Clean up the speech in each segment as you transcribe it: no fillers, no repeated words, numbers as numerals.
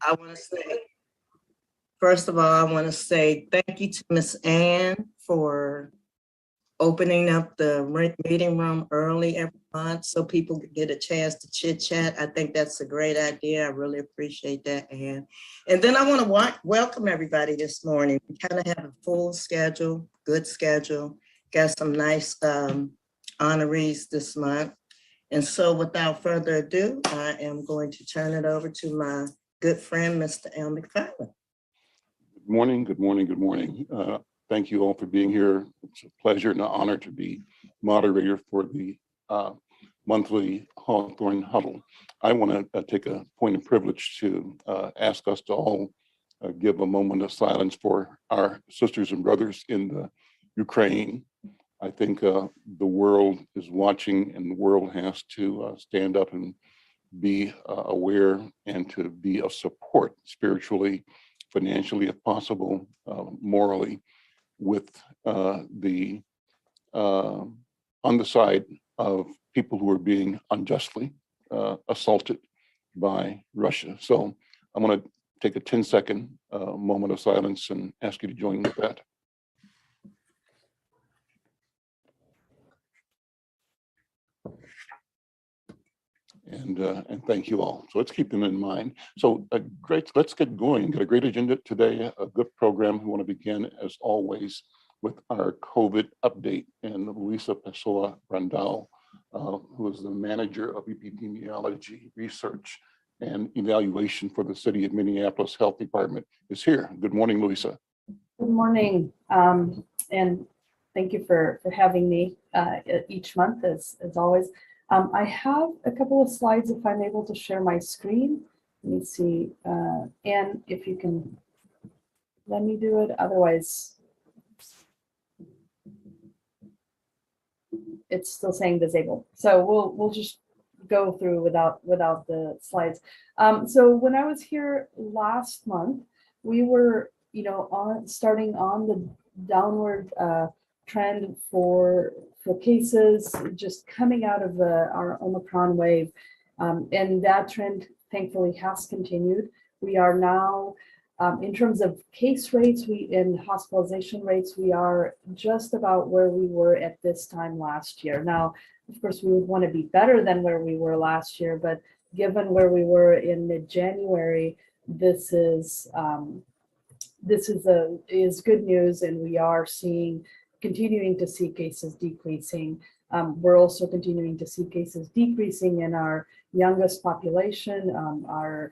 I want to say, first of all, I want to say thank you to Miss Ann for opening up the meeting room early every month so people could get a chance to chit chat. I think that's a great idea. I really appreciate that, Ann. And then I want to welcome everybody this morning. We kind of have a full schedule, good schedule, got some nice honorees this month. And so without further ado, I am going to turn it over to my good friend, Mr. L. McFarlane. Good morning, good morning, good morning. Thank you all for being here. It's a pleasure and an honor to be moderator for the monthly Hawthorne Huddle. I want to take a point of privilege to ask us to all give a moment of silence for our sisters and brothers in the Ukraine. I think the world is watching, and the world has to stand up and be aware and to be of support spiritually, financially, if possible, morally, with on the side of people who are being unjustly assaulted by Russia. So I'm going to take a 10-second moment of silence and ask you to join with that. And thank you all. So let's keep them in mind. So great, let's get going. Got a great agenda today, a good program. We want to begin, as always, with our COVID update. And Luisa Pessoa Randall, who is the manager of epidemiology research and evaluation for the City of Minneapolis Health Department, is here. Good morning, Luisa. Good morning, and thank you for having me each month, as always. I have a couple of slides if I'm able to share my screen. Let me see, and if you can let me do it, otherwise it's still saying disabled. So we'll just go through without the slides. So when I was here last month, we were, starting on the downward trend for cases, just coming out of our Omicron wave, and that trend thankfully has continued. We are now, in terms of case rates, in hospitalization rates, we are just about where we were at this time last year. Now, of course, we would want to be better than where we were last year, but given where we were in mid-January, this is good news, and we are continuing to see cases decreasing. We're also continuing to see cases decreasing in our youngest population, our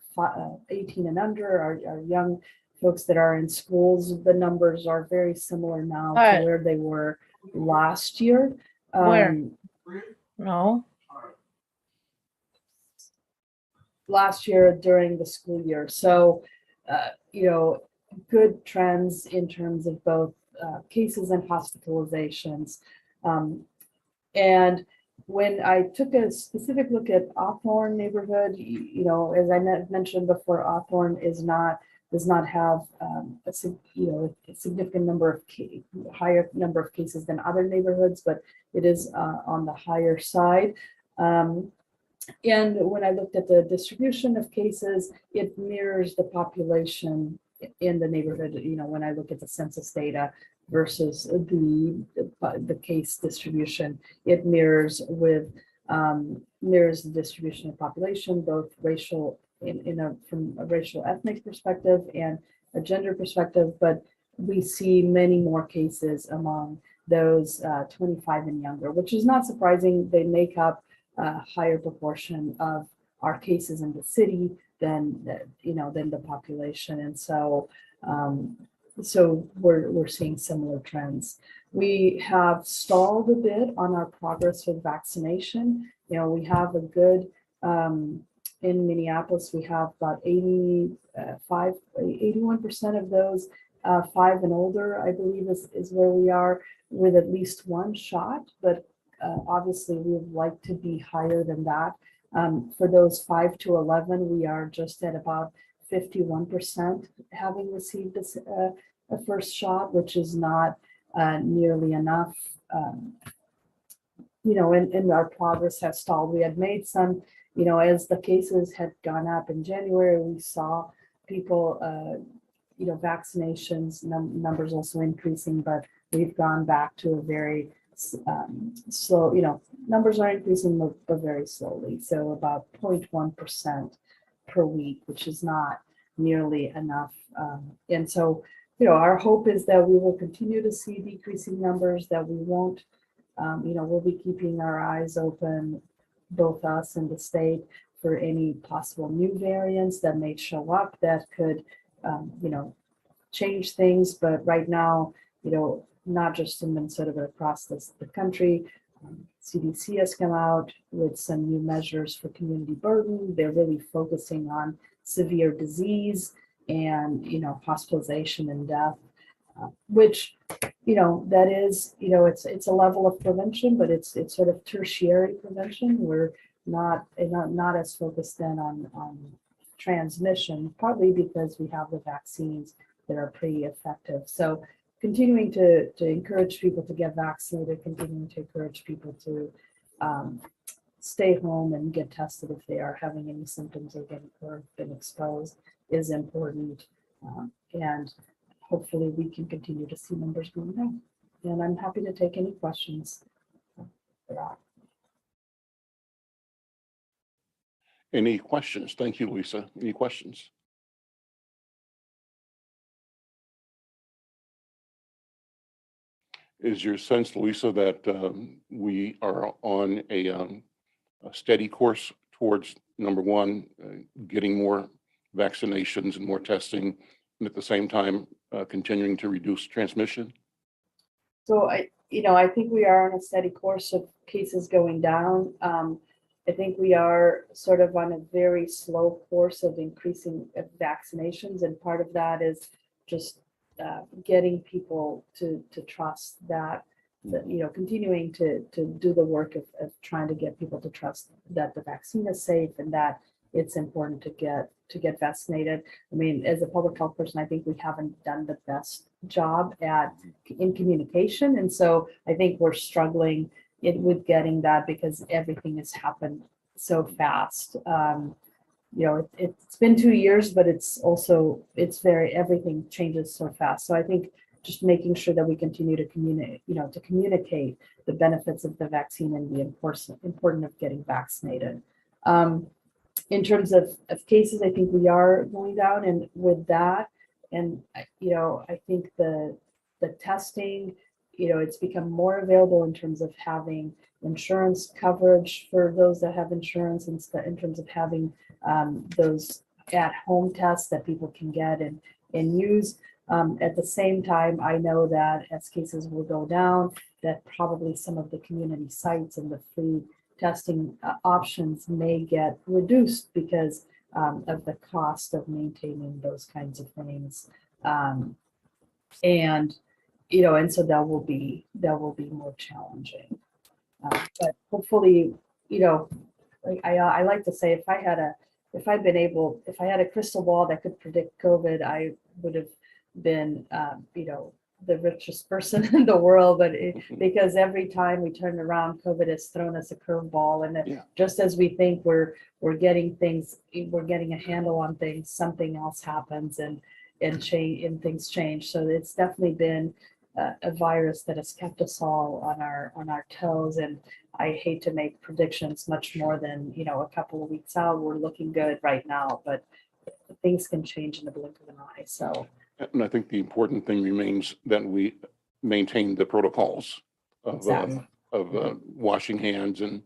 18 and under, our young folks that are in schools. The numbers are very similar now to where they were last year. No. Last year during the school year. So, good trends in terms of both cases and hospitalizations. And when I took a specific look at Hawthorne neighborhood, as I mentioned before, Hawthorne does not have a significant number of higher number of cases than other neighborhoods, but it is on the higher side. And when I looked at the distribution of cases, it mirrors the population in the neighborhood. When I look at the census data versus the case distribution, it mirrors the distribution of population, both racial from a racial ethnic perspective and a gender perspective. But we see many more cases among those 25 and younger, which is not surprising. They make up a higher proportion of our cases in the city than the population, and so we're seeing similar trends. We have stalled a bit on our progress with vaccination. We have a good in Minneapolis. We have about 81% of those 5 and older, I believe, is where we are, with at least one shot, but obviously we would like to be higher than that. For those 5 to 11, we are just at about 51% having received a first shot, which is not nearly enough. And our progress has stalled. We had made some, as the cases had gone up in January, we saw people, vaccinations numbers also increasing, but we've gone back to a very slow, numbers are increasing, but very slowly. So about 0.1% per week, which is not nearly enough. And so, our hope is that we will continue to see decreasing numbers, that we won't, we'll be keeping our eyes open, both us and the state, for any possible new variants that may show up that could, change things. But right now, not just in Minnesota, but across the country, CDC has come out with some new measures for community burden. They're really focusing on severe disease and, hospitalization and death, which, that is, it's a level of prevention, but it's sort of tertiary prevention. We're not as focused then on transmission, partly because we have the vaccines that are pretty effective. So continuing to encourage people to get vaccinated, continuing to encourage people to stay home and get tested if they are having any symptoms or been exposed is important. And hopefully we can continue to see numbers going down. And I'm happy to take any questions for that. Any questions? Thank you, Lisa. Any questions? Is your sense, Lisa, that we are on a steady course towards, number one, getting more vaccinations and more testing, and at the same time continuing to reduce transmission? So I think we are on a steady course of cases going down. I think we are sort of on a very slow course of increasing vaccinations, and part of that is just getting people to trust that, continuing to do the work of trying to get people to trust that the vaccine is safe and that it's important to get vaccinated. I mean, as a public health person, I think we haven't done the best job in communication, and so I think we're struggling with getting that because everything has happened so fast. It's been 2 years, but everything changes so fast. So I think just making sure that we continue to communicate the benefits of the vaccine and the importance of getting vaccinated. In terms of cases, I think we are going down, and with that, and I think the testing, it's become more available in terms of having insurance coverage for those that have insurance, in terms of having those at-home tests that people can get and use. At the same time, I know that as cases will go down, that probably some of the community sites and the free testing options may get reduced because of the cost of maintaining those kinds of things. And so that will be more challenging. But hopefully, I like to say, if I had a crystal ball that could predict COVID, I would have been, the richest person in the world. But because every time we turn around, COVID has thrown us a curveball, and just as we think we're getting a handle on things, something else happens and things change. So it's definitely been a virus that has kept us all on our toes, and I hate to make predictions much more than a couple of weeks out. We're looking good right now, but things can change in the blink of an eye. So, and I think the important thing remains that we maintain the protocols of exactly. Washing hands and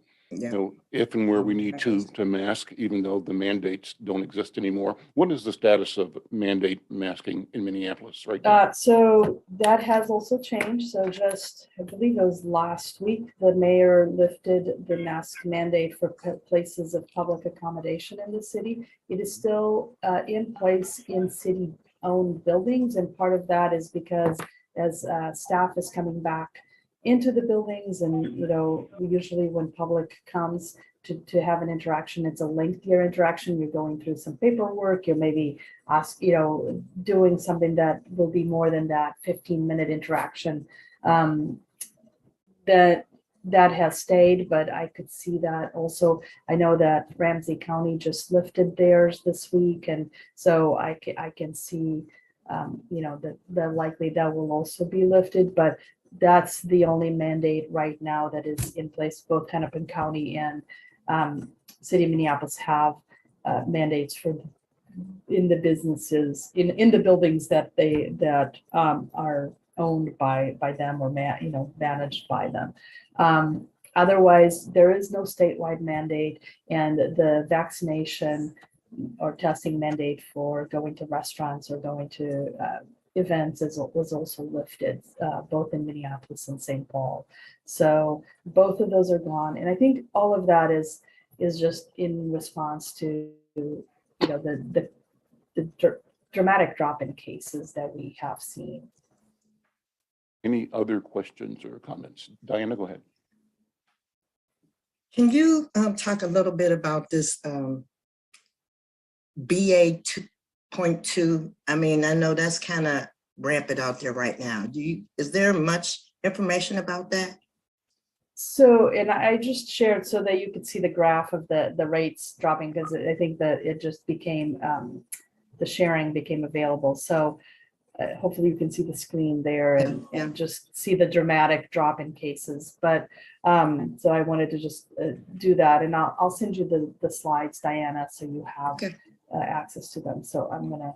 if and where we need to mask, even though the mandates don't exist anymore. What is the status of mandate masking in Minneapolis right now? So that has also changed. So just, I believe it was last week, the mayor lifted the mask mandate for places of public accommodation in the city. It is still in place in city-owned buildings, and part of that is because as staff is coming back into the buildings, and usually when public comes to have an interaction, it's a lengthier interaction. You're going through some paperwork, you're maybe doing something that will be more than that 15-minute interaction. That that has stayed, but I could see that also. I know that Ramsey County just lifted theirs this week, and so I can see, that likely that will also be lifted, but that's the only mandate right now that is in place. Both Hennepin County and City of Minneapolis have mandates for in the businesses, in the buildings that are owned by them or managed by them. Otherwise, there is no statewide mandate, and the vaccination or testing mandate for going to restaurants or going to events was also lifted, both in Minneapolis and St. Paul. So both of those are gone, and I think all of that is just in response to the dramatic drop in cases that we have seen. Any other questions or comments? Diana, go ahead. Can you talk a little bit about this BA 2.2? I mean, I know that's kind of rampant out there right now. Is there much information about that? So, and I just shared so that you could see the graph of the rates dropping, because I think that it just became, the sharing became available. So hopefully you can see the screen there and just see the dramatic drop in cases. But so I wanted to just do that, and I'll send you the slides, Diana, so you have access to them. So I'm gonna,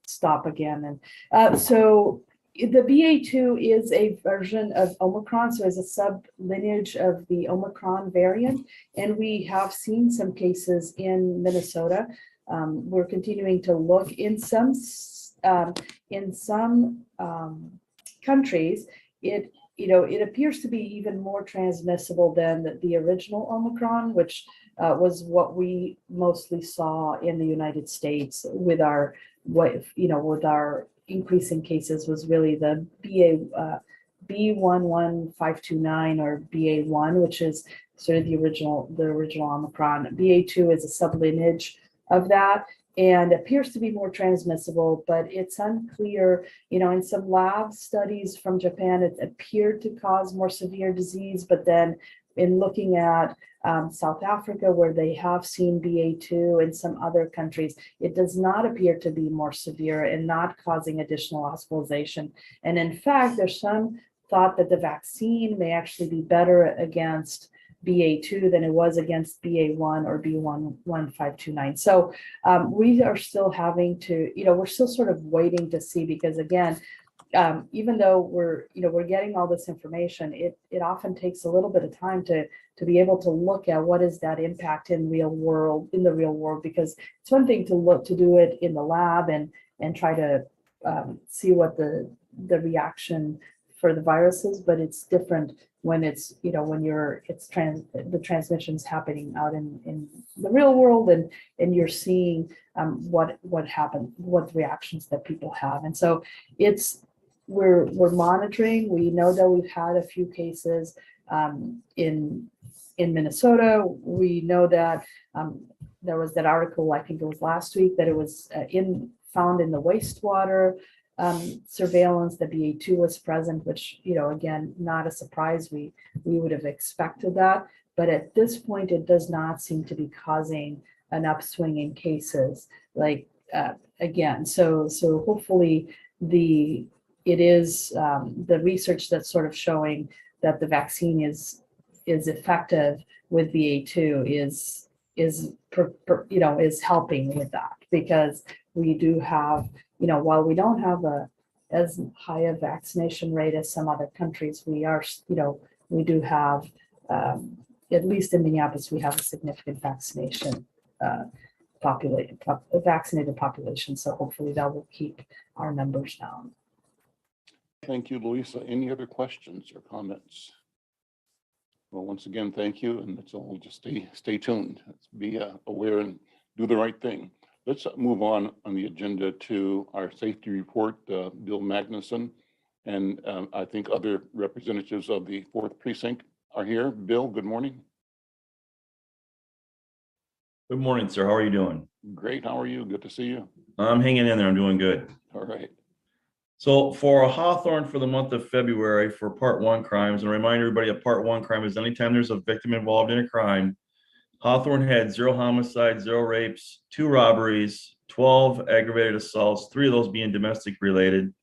stop again. And so the BA2 is a version of Omicron, so it's a sub-lineage of the Omicron variant, and we have seen some cases in Minnesota. We're continuing to look in some countries. It appears to be even more transmissible than the original Omicron, which was what we mostly saw in the United States with our increase in cases was really the B11529 or BA1, which is sort of the original Omicron. BA2 is a sublineage of that and appears to be more transmissible, but it's unclear. In some lab studies from Japan, it appeared to cause more severe disease, but then in looking at South Africa, where they have seen BA2, and some other countries, it does not appear to be more severe and not causing additional hospitalization. And in fact, there's some thought that the vaccine may actually be better against BA2 than it was against BA1 or B11529. So we are still having to, we're still sort of waiting to see, because again, even though we're getting all this information, it often takes a little bit of time to be able to look at what is that impact in the real world, because it's one thing to do it in the lab and try to see what the reaction for the virus is, but it's different when it's the transmission's happening out in the real world, and you're seeing what happened, what reactions that people have. And so we're monitoring. We know that we've had a few cases in Minnesota. We know that there was that article, I think it was last week, that it was found in the wastewater surveillance. The BA2 was present, which, again, not a surprise. We would have expected that. But at this point, it does not seem to be causing an upswing in cases. Again, so hopefully it is the research that's sort of showing that the vaccine is effective with BA2 is helping with that, because we do have, while we don't have as high a vaccination rate as some other countries, we do have, at least in Minneapolis, we have a significant vaccinated population. So hopefully that will keep our numbers down. Thank you, Louisa. Any other questions or comments? Well, once again, thank you, and let's all just stay tuned. Let's be aware and do the right thing. Let's move on the agenda to our safety report. Bill Magnuson and I think other representatives of the 4th Precinct are here. Bill, good morning. Good morning, sir. How are you doing? Great. How are you? Good to see you. I'm hanging in there. I'm doing good. All right. So for Hawthorne for the month of February for part one crimes, and remind everybody a part one crime is anytime there's a victim involved in a crime. Hawthorne had 0 homicides, 0 rapes, 2 robberies, 12 aggravated assaults, 3 of those being domestic related,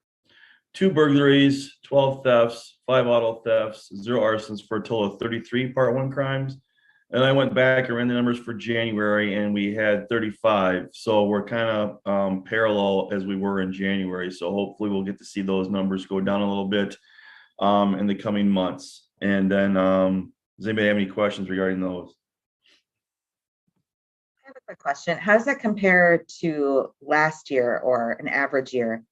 2 burglaries, 12 thefts, 5 auto thefts, 0 arsons for a total of 33 part one crimes. And I went back and ran the numbers for January and we had 35. So we're kind of parallel as we were in January. So hopefully we'll get to see those numbers go down a little bit in the coming months. And then does anybody have any questions regarding those? I have a quick question. How does that compare to last year or an average year?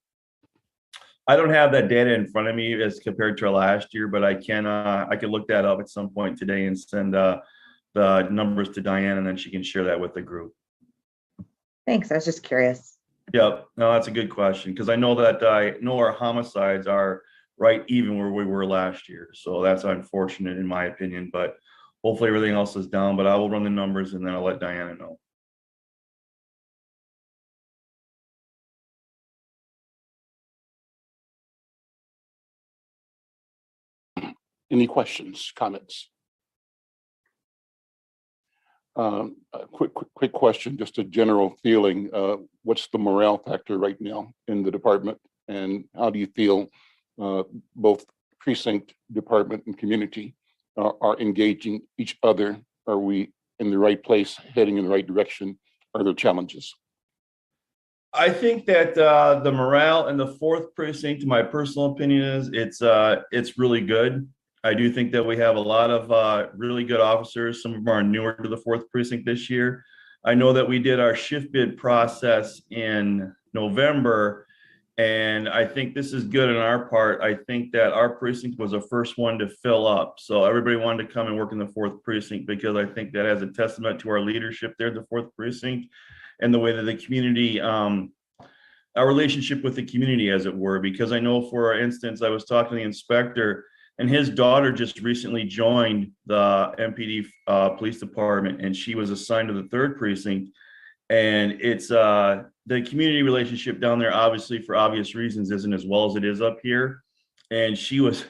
I don't have that data in front of me as compared to last year, but I can look that up at some point today and send the numbers to Diane, and then she can share that with the group. Thanks. I was just curious. Yep. No, that's a good question because I know that our homicides are right even where we were last year. So that's unfortunate in my opinion, but hopefully everything else is down. But I will run the numbers and then I'll let Diana know. Any questions, comments? A quick question, just a general feeling. What's the morale factor right now in the department? And how do you feel both precinct, department, and community are engaging each other? Are we in the right place, heading in the right direction? Are there challenges? I think that the morale in the 4th precinct, my personal opinion is it's really good. I do think that we have a lot of really good officers. Some of them are newer to the 4th precinct this year. I know that we did our shift bid process in November, and I think this is good on our part. I think that our precinct was the first one to fill up. So everybody wanted to come and work in the 4th precinct because I think that has a testament to our leadership there at the 4th precinct and the way that the community, our relationship with the community, as it were. Because I know, for instance, I was talking to the inspector, and his daughter just recently joined the MPD police department, and she was assigned to the 3rd precinct. And it's the community relationship down there, obviously for obvious reasons, isn't as well as it is up here. And she was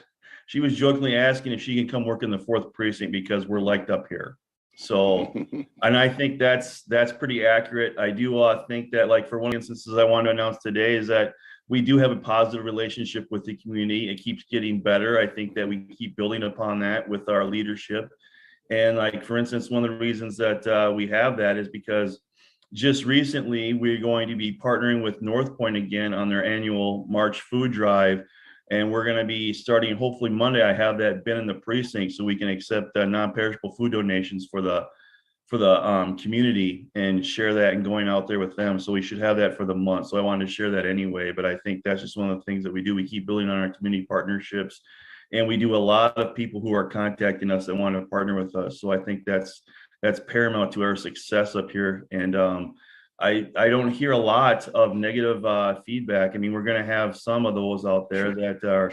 jokingly asking if she can come work in the 4th precinct because we're liked up here. So, and I think that's pretty accurate. I do think that, like, for one of the instances I want to announce today is that we do have a positive relationship with the community. It keeps getting better. I think that we keep building upon that with our leadership. And, like, for instance, one of the reasons that we have that is because just recently we're going to be partnering with North Point again on their annual March food drive. And we're going to be starting, hopefully Monday, I have that bin in the precinct so we can accept non-perishable food donations for the community and share that and going out there with them. So we should have that for the month. So I wanted to share that anyway, but I think that's just one of the things that we do. We keep building on our community partnerships, and we do a lot of people who are contacting us that want to partner with us. So I think that's paramount to our success up here. And I don't hear a lot of negative feedback. I mean, we're going to have some of those out there that are,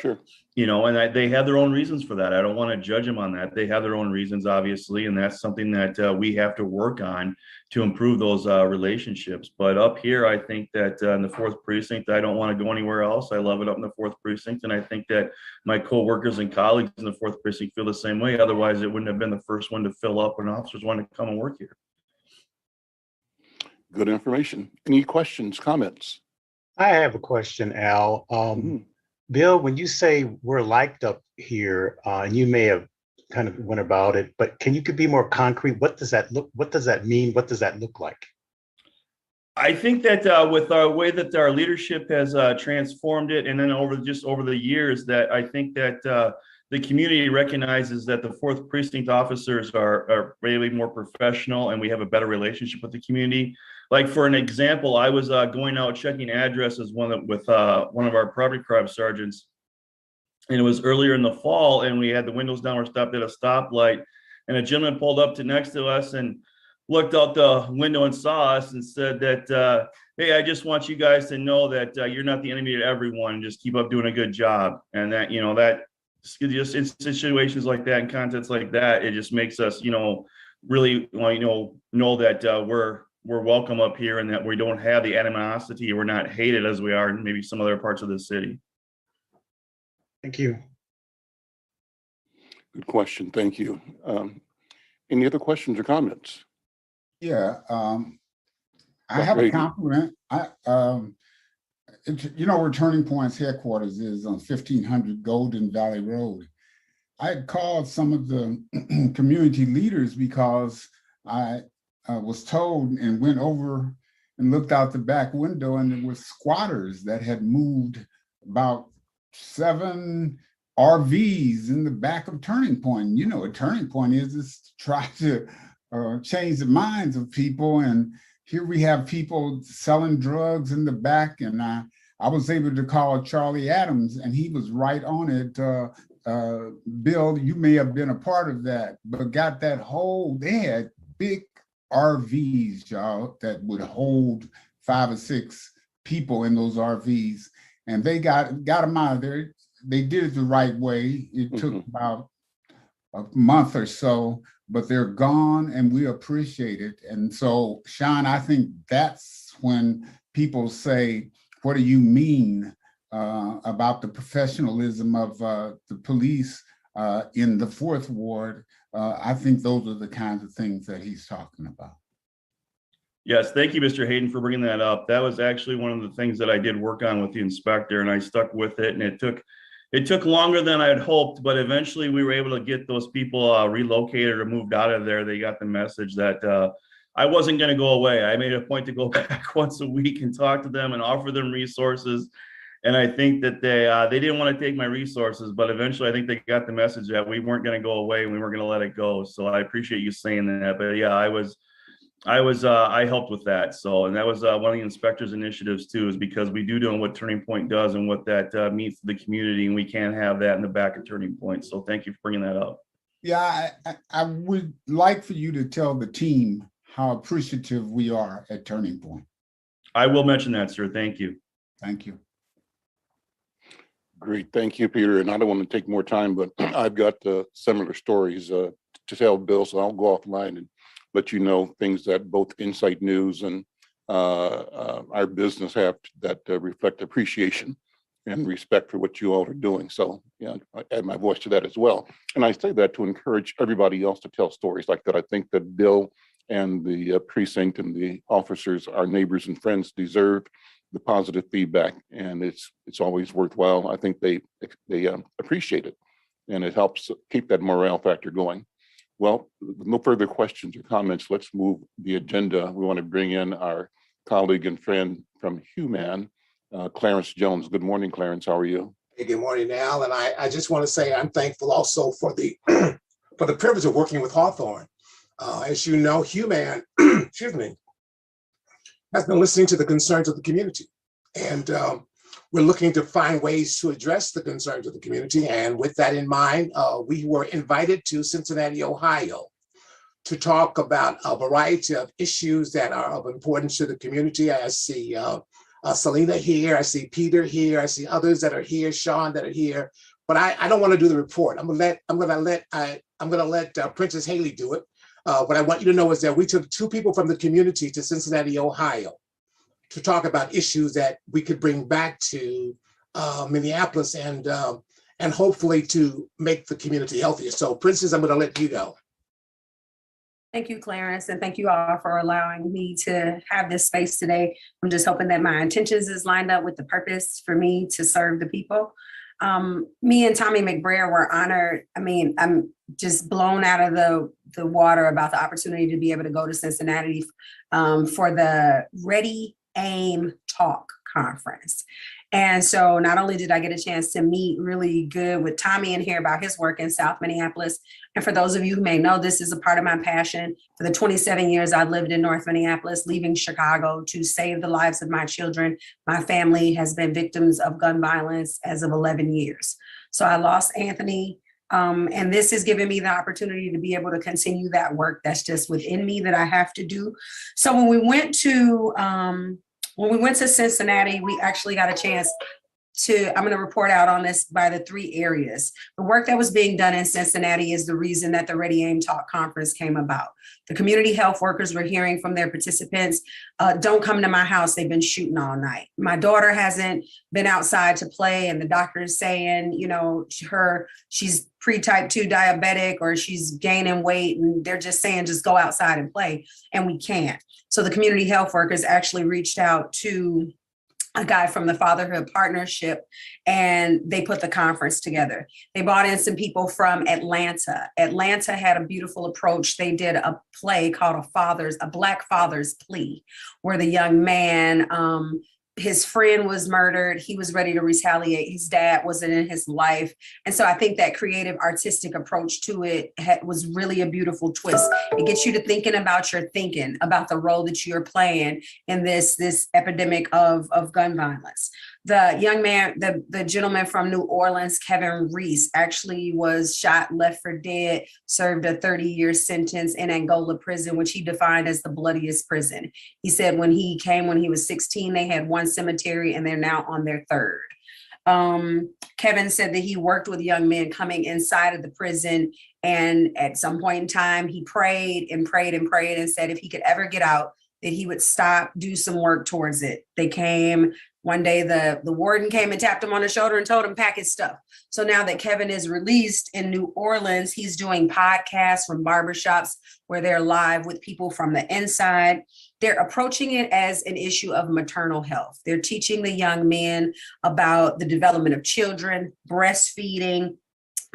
you know, and they have their own reasons for that. I don't want to judge them on that. They have their own reasons, obviously, and that's something that we have to work on to improve those relationships. But up here, I think that in the 4th precinct, I don't want to go anywhere else. I love it up in the 4th precinct, and I think that my co-workers and colleagues in the 4th precinct feel the same way. Otherwise, it wouldn't have been the first one to fill up when officers want to come and work here. Good information. Any questions, comments? I have a question, Al. Bill, when you say we're liked up here, and you may have kind of went about it, but can you be more concrete? What does that look? What does that mean? What does that look like? I think that with our way that our leadership has transformed it, and then over the years, that I think that the community recognizes that the 4th precinct officers are really more professional, and we have a better relationship with the community. Like, for an example, I was going out checking addresses with one of our property crime sergeants, and it was earlier in the fall, and we had the windows down. We're stopped at a stoplight, and a gentleman pulled up to next to us and looked out the window and saw us and said that, hey, I just want you guys to know that you're not the enemy to everyone. Just keep up doing a good job. And that, you know, that just in situations like that and contents like that, it just makes us, you know, really, know that we're welcome up here and that we don't have the animosity. We're not hated as we are in maybe some other parts of the city. Thank you. Good question. Thank you. Any other questions or comments? Yeah, I Dr. have a Hayden. compliment. Where Turning Point's headquarters is on 1500 Golden Valley Road. I had called some of the community leaders because I was told and went over and looked out the back window, and there were squatters that had moved about 7 RVs in the back of Turning Point. You know what Turning Point is to try to change the minds of people. And here we have people selling drugs in the back. And I was able to call Charlie Adams, and he was right on it. Bill, you may have been a part of that, but got that whole, they had big RVs, y'all, that would hold 5 or 6 people in those RVs. And they got them out of there. They did it the right way. It took about a month or so, but they're gone, and we appreciate it. And so, Sean, I think that's when people say, what do you mean about the professionalism of the police in the 4th Ward? I think those are the kinds of things that he's talking about. Yes, thank you, Mr. Hayden, for bringing that up. That was actually one of the things that I did work on with the inspector, and I stuck with it. And it took longer than I had hoped, but eventually we were able to get those people relocated or moved out of there. They got the message that I wasn't going to go away. I made a point to go back once a week and talk to them and offer them resources. And I think that they didn't want to take my resources, but eventually I think they got the message that we weren't going to go away and we weren't going to let it go. So I appreciate you saying that. But yeah, I helped with that. So, and that was one of the inspector's initiatives too, is because we do know what Turning Point does and what that means to the community, and we can't have that in the back of Turning Point. So thank you for bringing that up. Yeah, I would like for you to tell the team how appreciative we are at Turning Point. I will mention that, sir. Thank you. Thank you. Great. Thank you, Peter. And I don't want to take more time, but I've got similar stories to tell, Bill, so I'll go offline and let you know things that both Insight News and our business have that reflect appreciation and respect for what you all are doing. So yeah, I add my voice to that as well. And I say that to encourage everybody else to tell stories like that. I think that Bill and the precinct and the officers, our neighbors and friends, deserve the positive feedback, and it's always worthwhile. I think they appreciate it, and it helps keep that morale factor going. Well, with no further questions or comments, let's move the agenda. We want to bring in our colleague and friend from Human, Clarence Jones. Good morning, Clarence. How are you? Hey, good morning, Al. And I just want to say I'm thankful also for the for the privilege of working with Hawthorne. As you know, Human, excuse me, has been listening to the concerns of the community. And we're looking to find ways to address the concerns of the community. And with that in mind, we were invited to Cincinnati, Ohio, to talk about a variety of issues that are of importance to the community. I see Selena here, I see Peter here, I see others that are here, Sean that are here. But I don't want to do the report. I'm gonna let Princess Haley do it. What I want you to know is that we took 2 people from the community to Cincinnati, Ohio, to talk about issues that we could bring back to Minneapolis and hopefully to make the community healthier. So, Princess, I'm going to let you go. Thank you, Clarence, and thank you all for allowing me to have this space today. I'm just hoping that my intentions is lined up with the purpose for me to serve the people. Me and Tommy McBrayer were honored. I mean, I'm just blown out of the water about the opportunity to be able to go to Cincinnati for the Ready, Aim, Talk conference. And so not only did I get a chance to meet really good with Tommy and hear about his work in South Minneapolis, and for those of you who may know, this is a part of my passion. For the 27 years I've lived in North Minneapolis, leaving Chicago to save the lives of my children, my family has been victims of gun violence as of 11 years. So I lost Anthony, and this has given me the opportunity to be able to continue that work that's just within me that I have to do. So when we went to Cincinnati, we actually got a chance I'm going to report out on this by the 3 areas. The work that was being done in Cincinnati is the reason that the Ready Aim Talk conference came about. The community health workers were hearing from their participants, don't come to my house, they've been shooting all night. My daughter hasn't been outside to play, and the doctor is saying, you know, she's pre-type 2 diabetic, or she's gaining weight, and they're just saying, just go outside and play, and we can't. So the community health workers actually reached out to a guy from the Fatherhood Partnership, and they put the conference together. They brought in some people from Atlanta. Atlanta had a beautiful approach. They did a play called a Black Father's Plea, where the young man, his friend was murdered. He was ready to retaliate. His dad wasn't in his life. And so I think that creative artistic approach to it was really a beautiful twist. It gets you to thinking about your thinking, about the role that you're playing in this epidemic of gun violence. The young man, the gentleman from New Orleans, Kevin Reese, actually was shot, left for dead, served a 30-year sentence in Angola prison, which he defined as the bloodiest prison. He said when he came when he was 16, they had 1 cemetery, and they're now on their 3rd. Kevin said that he worked with young men coming inside of the prison, and at some point in time, he prayed and prayed and prayed and said if he could ever get out, that he would stop, do some work towards it. They came. One day, the warden came and tapped him on the shoulder and told him, pack his stuff. So now that Kevin is released in New Orleans, he's doing podcasts from barbershops where they're live with people from the inside. They're approaching it as an issue of maternal health. They're teaching the young men about the development of children, breastfeeding.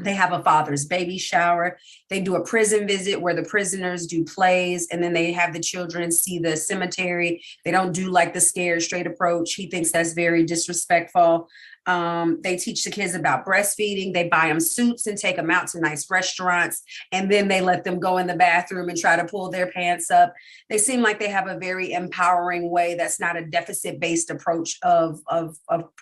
They have a father's baby shower. They do a prison visit where the prisoners do plays, and then they have the children see the cemetery. They don't do like the scared straight approach. He thinks that's very disrespectful. They teach the kids about breastfeeding. They buy them suits and take them out to nice restaurants, and then they let them go in the bathroom and try to pull their pants up. They seem like they have a very empowering way that's not a deficit-based approach of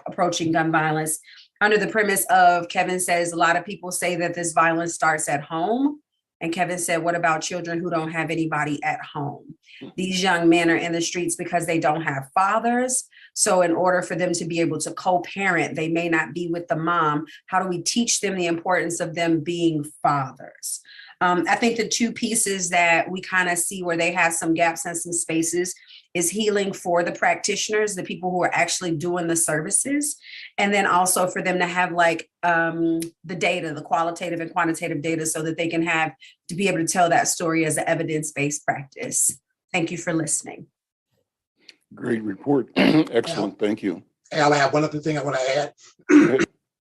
approaching gun violence. Under the premise of, Kevin says, a lot of people say that this violence starts at home. And Kevin said, what about children who don't have anybody at home? These young men are in the streets because they don't have fathers. So in order for them to be able to co-parent, they may not be with the mom. How do we teach them the importance of them being fathers? I think the 2 pieces that we kind of see where they have some gaps and some spaces is healing for the practitioners, the people who are actually doing the services. And then also for them to have like the data, the qualitative and quantitative data, so that they can have to be able to tell that story as an evidence-based practice. Thank you for listening. Great report. Excellent. Thank you. Al, I have one other thing I want to add.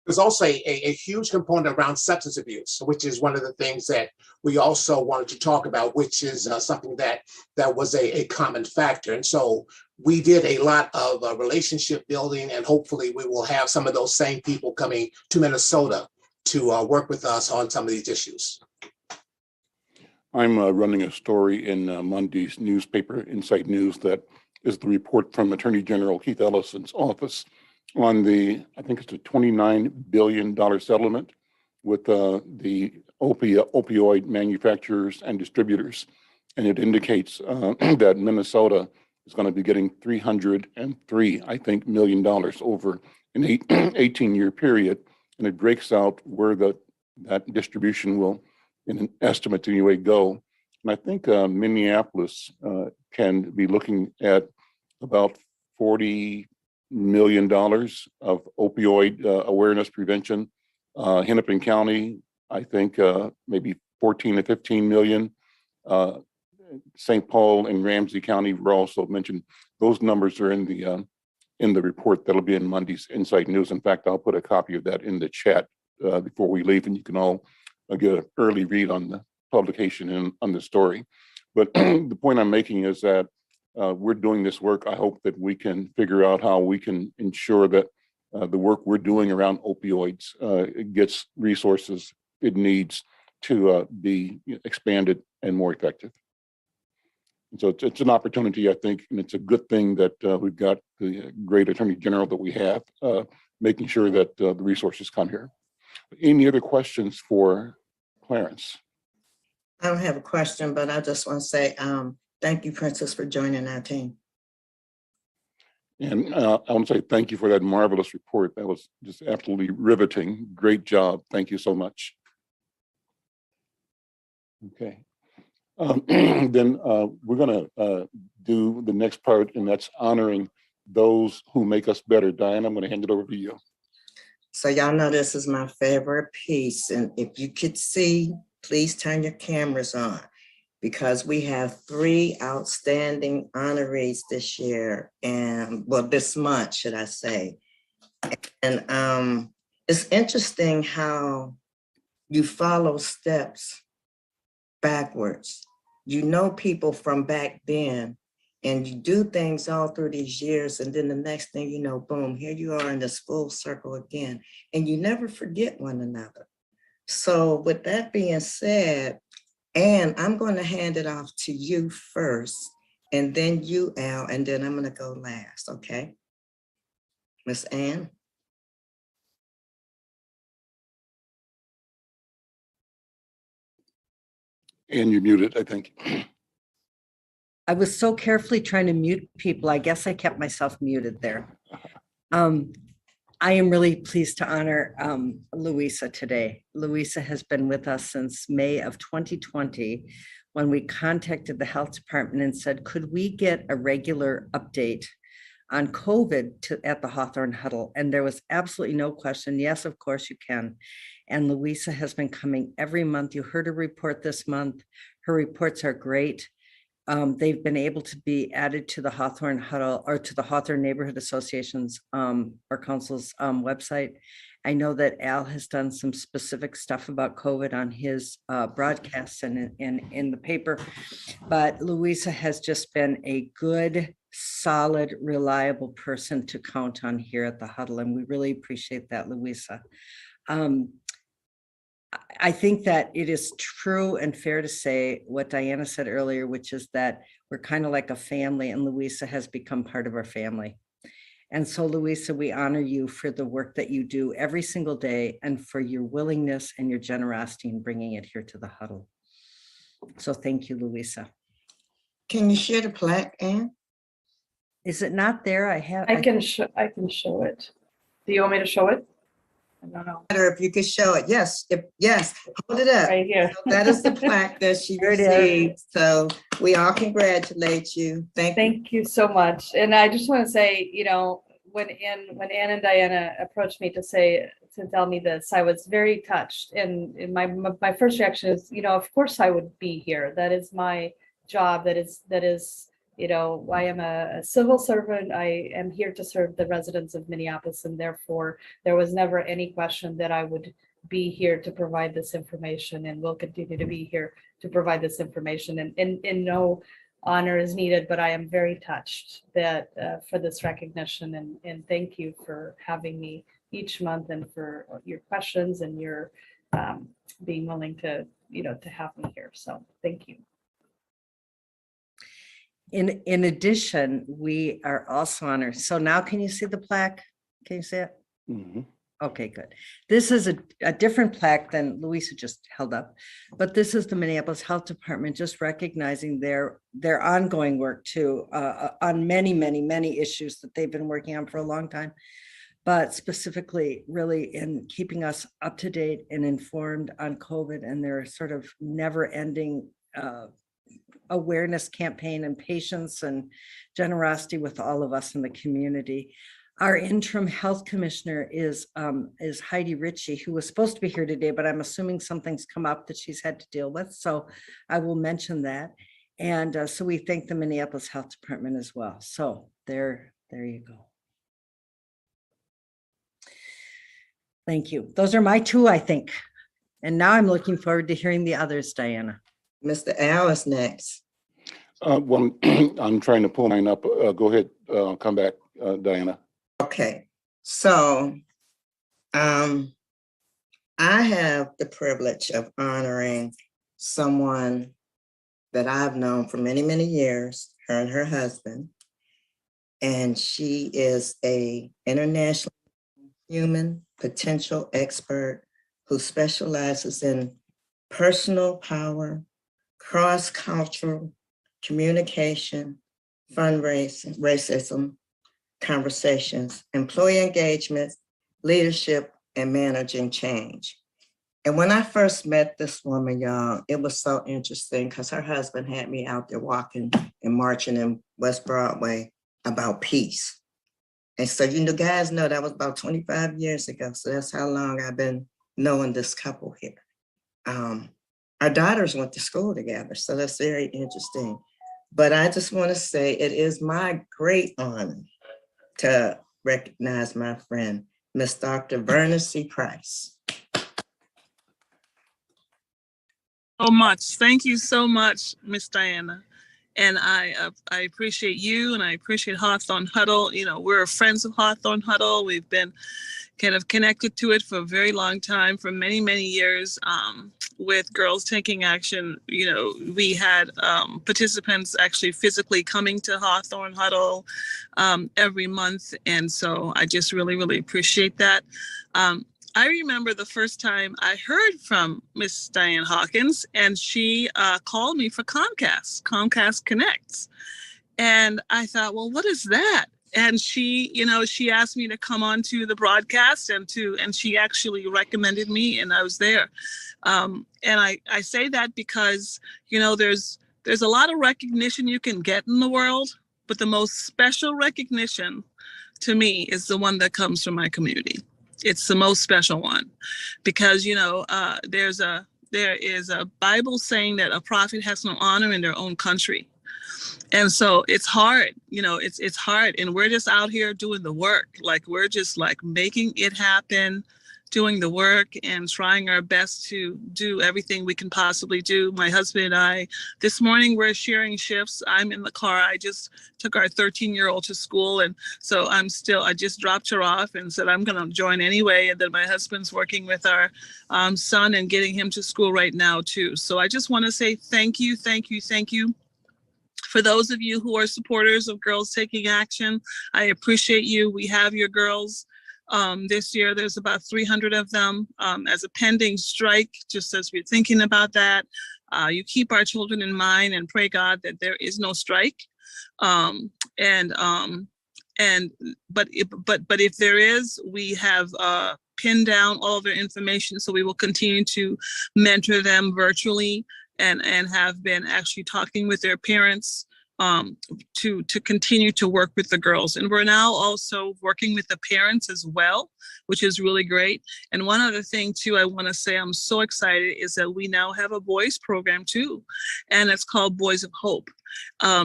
There's also a huge component around substance abuse, which is one of the things that we also wanted to talk about, which is something that was a common factor. And so we did a lot of relationship building, and hopefully we will have some of those same people coming to Minnesota to work with us on some of these issues. I'm running a story in Monday's newspaper, Insight News, that is the report from Attorney General Keith Ellison's office on I think it's a $29 billion settlement with the opioid manufacturers and distributors. And it indicates that Minnesota is going to be getting $303 million over an 18-year period. And it breaks out where that distribution will, in an estimate anyway, go. And I think Minneapolis can be looking at about $40 million of opioid awareness prevention. Hennepin County, I think maybe 14 to 15 million. St. Paul and Ramsey County were also mentioned. Those numbers are in the report that'll be in Monday's Insight News. In fact, I'll put a copy of that in the chat before we leave, and you can all get an early read on the publication and on the story. But the point I'm making is that we're doing this work. I hope that we can figure out how we can ensure that the work we're doing around opioids gets resources it needs to be expanded and more effective. And so it's an opportunity, I think, and it's a good thing that we've got the great Attorney General that we have, making sure that the resources come here. Any other questions for Clarence? I don't have a question, but I just want to say thank you, Princess, for joining our team. And I want to say thank you for that marvelous report. That was just absolutely riveting. Great job. Thank you so much. Okay. Then we're going to do the next part, and that's honoring those who make us better. Diana, I'm going to hand it over to you. So y'all know this is my favorite piece. And if you could see, please turn your cameras on, because we have 3 outstanding honorees this year, and well, this month, should I say. And it's interesting how you follow steps backwards. You know people from back then, and you do things all through these years, and then the next thing you know, boom, here you are in this full circle again, and you never forget one another. So with that being said, Ann, I'm going to hand it off to you first, and then you, Al, and then I'm going to go last, okay? Miss Ann? And you're muted, I think. I was so carefully trying to mute people. I guess I kept myself muted there. I am really pleased to honor Louisa today. Louisa has been with us since May of 2020, when we contacted the health department and said, could we get a regular update on COVID at the Hawthorne Huddle? And there was absolutely no question. Yes, of course you can. And Louisa has been coming every month. You heard her report this month. Her reports are great. They've been able to be added to the Hawthorne Huddle, or to the Hawthorne Neighborhood Association's or Council's website. I know that Al has done some specific stuff about COVID on his broadcasts and in the paper, but Louisa has just been a good, solid, reliable person to count on here at the Huddle, and we really appreciate that, Louisa. I think that it is true and fair to say what Diana said earlier, which is that we're kind of like a family, and Louisa has become part of our family. And so, Louisa, we honor you for the work that you do every single day, and for your willingness and your generosity in bringing it here to the Huddle. So thank you, Louisa. Can you share the plaque, Ann? Is it not there? I can show it. Do you want me to show it? I don't know. If you could show it. Yes, yes, hold it up. Right here. So that is the plaque that she received. So we all congratulate you. Thank you so much. And I just want to say, you know, when Ann and Diana approached me to tell me this, I was very touched. And my first reaction is, you know, of course I would be here. That is my job. That is, you know, I am a civil servant. I am here to serve the residents of Minneapolis, and therefore there was never any question that I would be here to provide this information, and will continue to be here to provide this information. And no honor is needed, but I am very touched that for this recognition, and thank you for having me each month, and for your questions and your being willing to, you know, to have me here. So thank you. In addition, we are also honored. So now can you see the plaque? Can you see it? Mm-hmm. Okay, good. This is a different plaque than Louisa just held up, but this is the Minneapolis Health Department just recognizing their ongoing work too on many issues that they've been working on for a long time, but specifically really in keeping us up to date and informed on COVID and their sort of never ending awareness campaign and patience and generosity with all of us in the community. Our interim health commissioner is Heidi Ritchie, who was supposed to be here today, but I'm assuming something's come up that she's had to deal with. So I will mention that. And so we thank the Minneapolis Health Department as well. So there you go. Thank you. Those are my 2, I think. And now I'm looking forward to hearing the others, Diana. Mr. Al is next. Well, I'm trying to pull mine up. Go ahead, come back, Diana. Okay, so I have the privilege of honoring someone that I've known for many years, her and her husband. And she is an international human potential expert who specializes in personal power, cross-cultural communication, fundraising, racism, conversations, employee engagement, leadership, and managing change. And when I first met this woman, y'all, it was so interesting because her husband had me out there walking and marching in West Broadway about peace. And so, guys know that was about 25 years ago. So that's how long I've been knowing this couple here. Our daughters went to school together, so that's very interesting. But I just want to say it is my great honor to recognize my friend, Miss Dr. Verna C. Price. So much. Thank you so much, Miss Diana. And I appreciate you, and I appreciate Hawthorne Huddle. We're friends of Hawthorne Huddle. We've been kind of connected to it for a very long time, for many, many years. With Girls Taking Action, we had participants actually physically coming to Hawthorne Huddle every month. And so I just really, really appreciate that. I remember the first time I heard from Miss Diane Hawkins, and she called me for Comcast Connects. And I thought, well, what is that? And she asked me to come on to the broadcast and she actually recommended me, and I was there. And I say that because, there's a lot of recognition you can get in the world, but the most special recognition to me is the one that comes from my community. It's the most special one because, there is a Bible saying that a prophet has no honor in their own country. And so it's hard, it's hard. And we're just out here doing the work. Like, we're just like making it happen, doing the work and trying our best to do everything we can possibly do. My husband and I, this morning, we're sharing shifts. I'm in the car. I just took our 13-year-old to school. And so I just dropped her off and said, I'm going to join anyway. And then my husband's working with our son and getting him to school right now too. So I just want to say thank you, thank you, thank you. For those of you who are supporters of Girls Taking Action, I appreciate you. We have your girls. This year, there's about 300 of them as a pending strike, just as we're thinking about that. You keep our children in mind and pray God that there is no strike. But if there is, we have pinned down all of their information, so we will continue to mentor them virtually and have been actually talking with their parents to continue to work with the girls. And we're now also working with the parents as well, which is really great. And one other thing too, I want to say I'm so excited is that we now have a boys program too, and it's called Boys of Hope.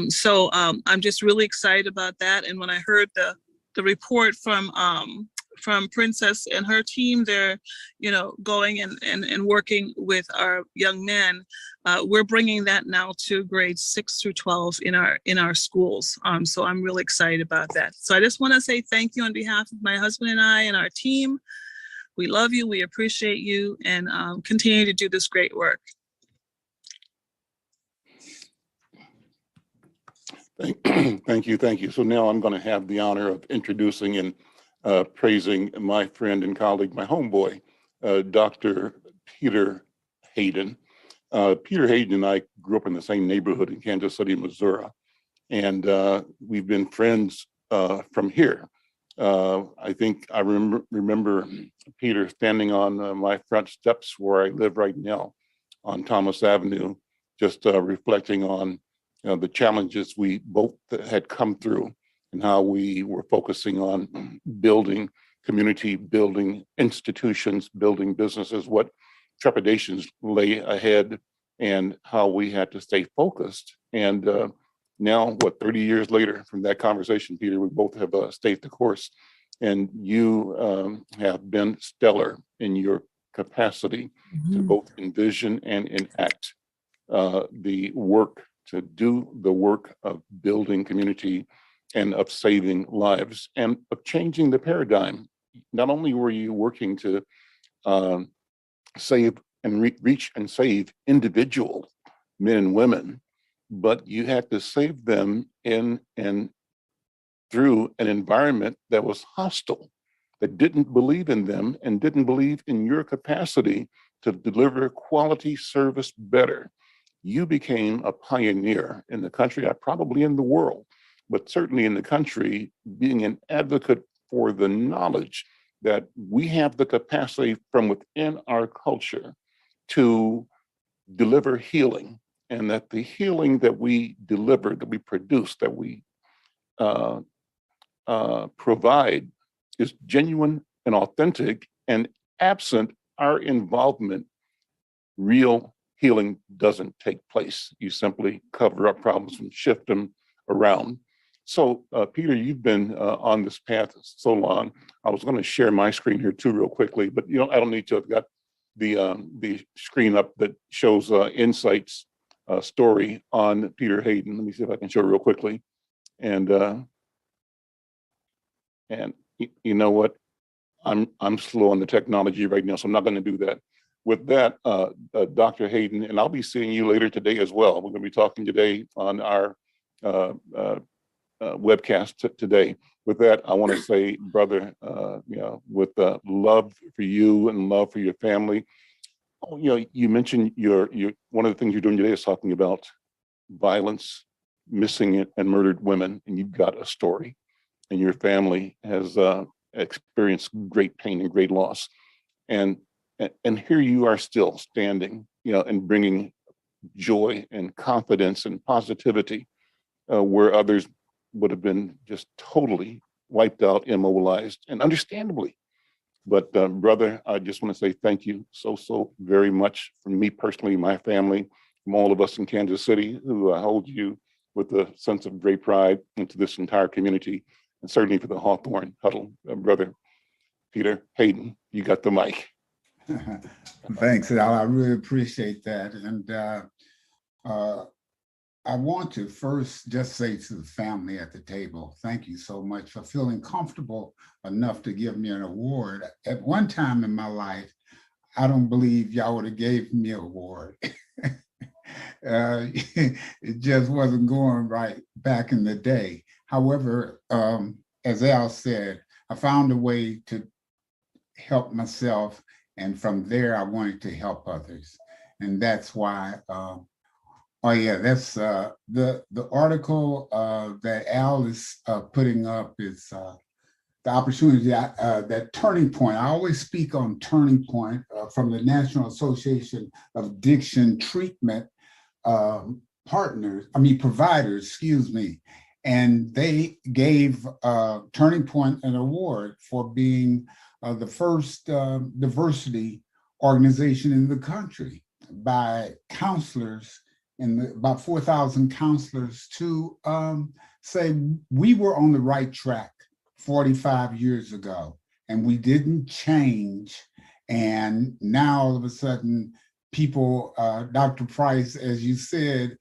So I'm just really excited about that. And when I heard the report from Princess and her team, they're, going and working with our young men. We're bringing that now to grades 6 through 12 in our schools. So I'm really excited about that. So I just want to say thank you on behalf of my husband and I and our team. We love you. We appreciate you, and continue to do this great work. Thank you. So now I'm going to have the honor of introducing and praising my friend and colleague, my homeboy, Dr. Peter Hayden. Peter Hayden and I grew up in the same neighborhood in Kansas City, Missouri, and we've been friends from here. I think I remember Peter standing on my front steps where I live right now on Thomas Avenue, just reflecting on the challenges we both had come through and how we were focusing on building community, building institutions, building businesses, what trepidations lay ahead, and how we had to stay focused. And now, 30 years later from that conversation, Peter, we both have stayed the course. And you have been stellar in your capacity to both envision and enact the work, to do the work of building community and of saving lives and of changing the paradigm. Not only were you working to save and reach and save individual men and women, but you had to save them in and through an environment that was hostile, that didn't believe in them and didn't believe in your capacity to deliver quality service better. You became a pioneer in the country, probably in the world, but certainly in the country, being an advocate for the knowledge that we have the capacity from within our culture to deliver healing, and that the healing that we deliver, that we produce, that we provide is genuine and authentic, and absent our involvement, real healing doesn't take place. You simply cover up problems and shift them around. So Peter, you've been on this path so long. I was going to share my screen here too real quickly, but I don't need to. I've got the screen up that shows Insight's story on Peter Hayden. Let me see if I can show it real quickly. And you know what? I'm slow on the technology right now, so I'm not going to do that. With that, Dr. Hayden, and I'll be seeing you later today as well. We're going to be talking today on our webcast today. With that, I want to say, brother, with love for you and love for your family. You mentioned your one of the things you're doing today is talking about violence, missing and murdered women, and you've got a story, and your family has experienced great pain and great loss, and here you are still standing, and bringing joy and confidence and positivity where others would have been just totally wiped out, immobilized, and understandably. But brother, I just want to say thank you so very much from me personally, my family, from all of us in Kansas City who hold you with a sense of great pride, and to this entire community, and certainly for the Hawthorne Huddle. Brother Peter Hayden, you got the mic. Thanks, Al. I really appreciate that. And I want to first just say to the family at the table, thank you so much for feeling comfortable enough to give me an award. At one time in my life, I don't believe y'all would have gave me an award. It just wasn't going right back in the day. However, as Al said, I found a way to help myself, and from there, I wanted to help others. And that's why, that's the article that Al is putting up is the opportunity, that turning point. I always speak on turning point from the National Association of Addiction Treatment providers, excuse me. And they gave Turning Point an award for being the first diversity organization in the country by counselors, and about 4,000 counselors, to say we were on the right track 45 years ago and we didn't change. And now all of a sudden people, Dr. Price, as you said,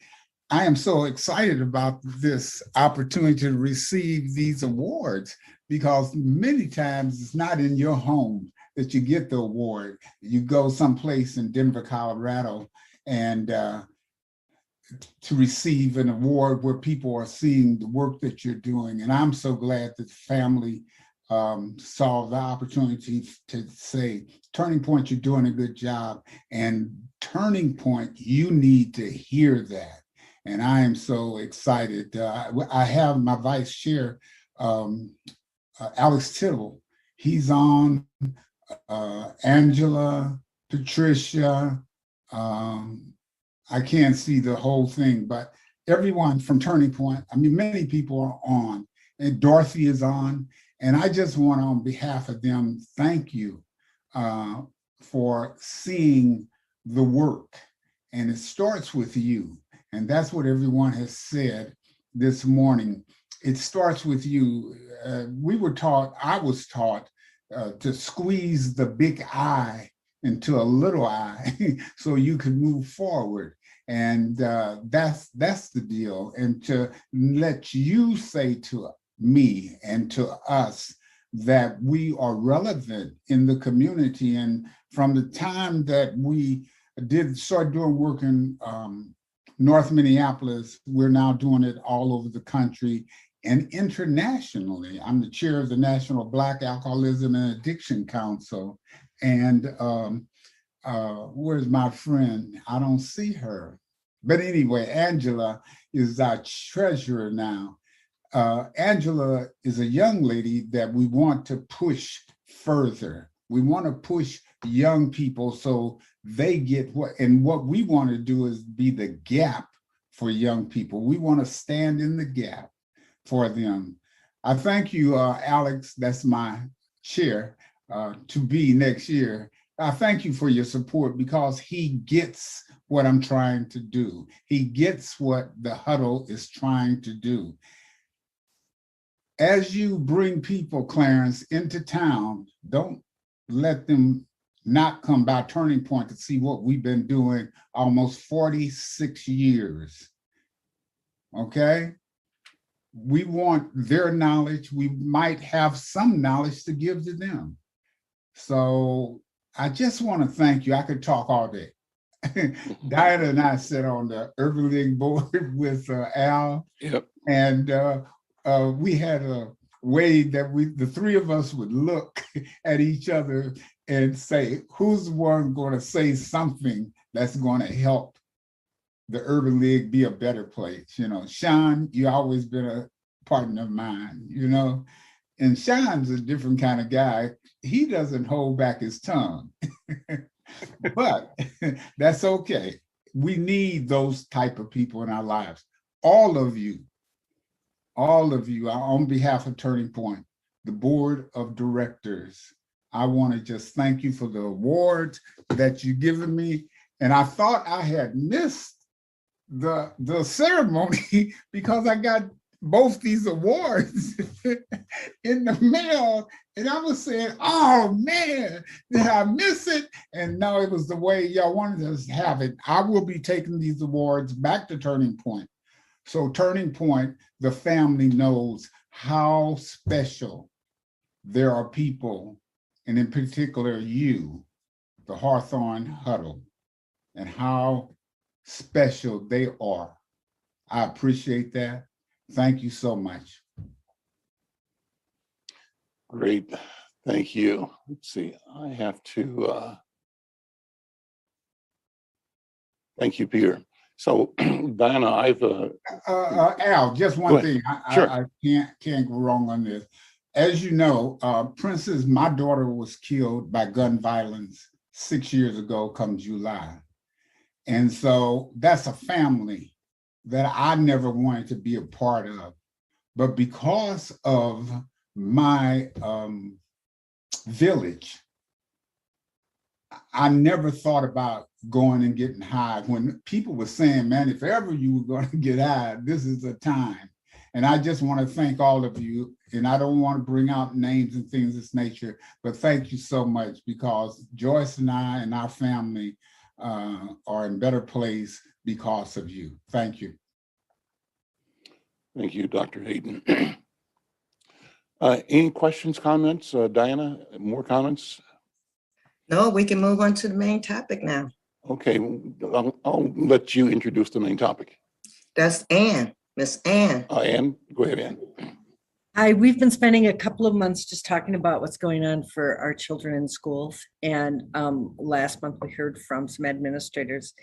I am so excited about this opportunity to receive these awards, because many times it's not in your home that you get the award. You go someplace in Denver, Colorado, and to receive an award where people are seeing the work that you're doing. And I'm so glad that the family saw the opportunity to say, Turning Point, you're doing a good job. And Turning Point, you need to hear that. And I am so excited. I have my vice chair, Alex Tittle. He's on, Angela, Patricia. I can't see the whole thing, but everyone from Turning Point, many people are on, and Dorothy is on. And I just want to, on behalf of them, thank you for seeing the work. And it starts with you. And that's what everyone has said this morning. It starts with you. I was taught to squeeze the big I into a little I so you can move forward. And that's the deal. And to let you say to me and to us that we are relevant in the community. And from the time that we started doing work in North Minneapolis, we're now doing it all over the country and internationally. I'm the chair of the National Black Alcoholism and Addiction Council. And where's my friend? I don't see her. But anyway, Angela is our treasurer now. Angela is a young lady that we want to push further. We want to push young people so they get what we want to do is be the gap for young people. We want to stand in the gap for them. I thank you, Alex, that's my chair to be next year. I thank you for your support because he gets what I'm trying to do. He gets what the Huddle is trying to do. As you bring people, Clarence, into town, don't let them not come by Turning Point to see what we've been doing almost 46 years. Okay? We want their knowledge. We might have some knowledge to give to them. So I just want to thank you. I could talk all day. Diana and I sit on the Urban League board with Al. Yep. And we had a way that the three of us would look at each other and say, who's the one going to say something that's going to help the Urban League be a better place? You know, Sean, you've always been a partner of mine, you know, and Sean's a different kind of guy. He doesn't hold back his tongue, but that's okay. We need those type of people in our lives. All of you, on behalf of Turning Point, the board of directors, I want to just thank you for the awards that you've given me. And I thought I had missed the ceremony because I got both these awards in the mail. And I was saying, oh man, did I miss it? And no, it was the way y'all wanted us to have it. I will be taking these awards back to Turning Point. So Turning Point, the family knows how special there are people, and in particular you, the Hawthorne Huddle, and how special they are. I appreciate that. Thank you so much. Great, thank you. Let's see, I have to, thank you, Peter. So Diana, I've Al, just one thing. Sure. I can't go wrong on this. As you know, Princess, my daughter was killed by gun violence 6 years ago come July. And so that's a family that I never wanted to be a part of. But because of my village, I never thought about going and getting high. When people were saying, man, if ever you were going to get high, this is the time. And I just want to thank all of you. And I don't want to bring out names and things of this nature, but thank you so much because Joyce and I and our family are in a better place because of you. Thank you. Thank you, Dr. Hayden. Any questions, comments? Diana, more comments? No, we can move on to the main topic now. Okay, I'll let you introduce the main topic. That's Ann, Miss Ann. Ann, go ahead, Ann. Hi, we've been spending a couple of months just talking about what's going on for our children in schools. And last month we heard from some administrators.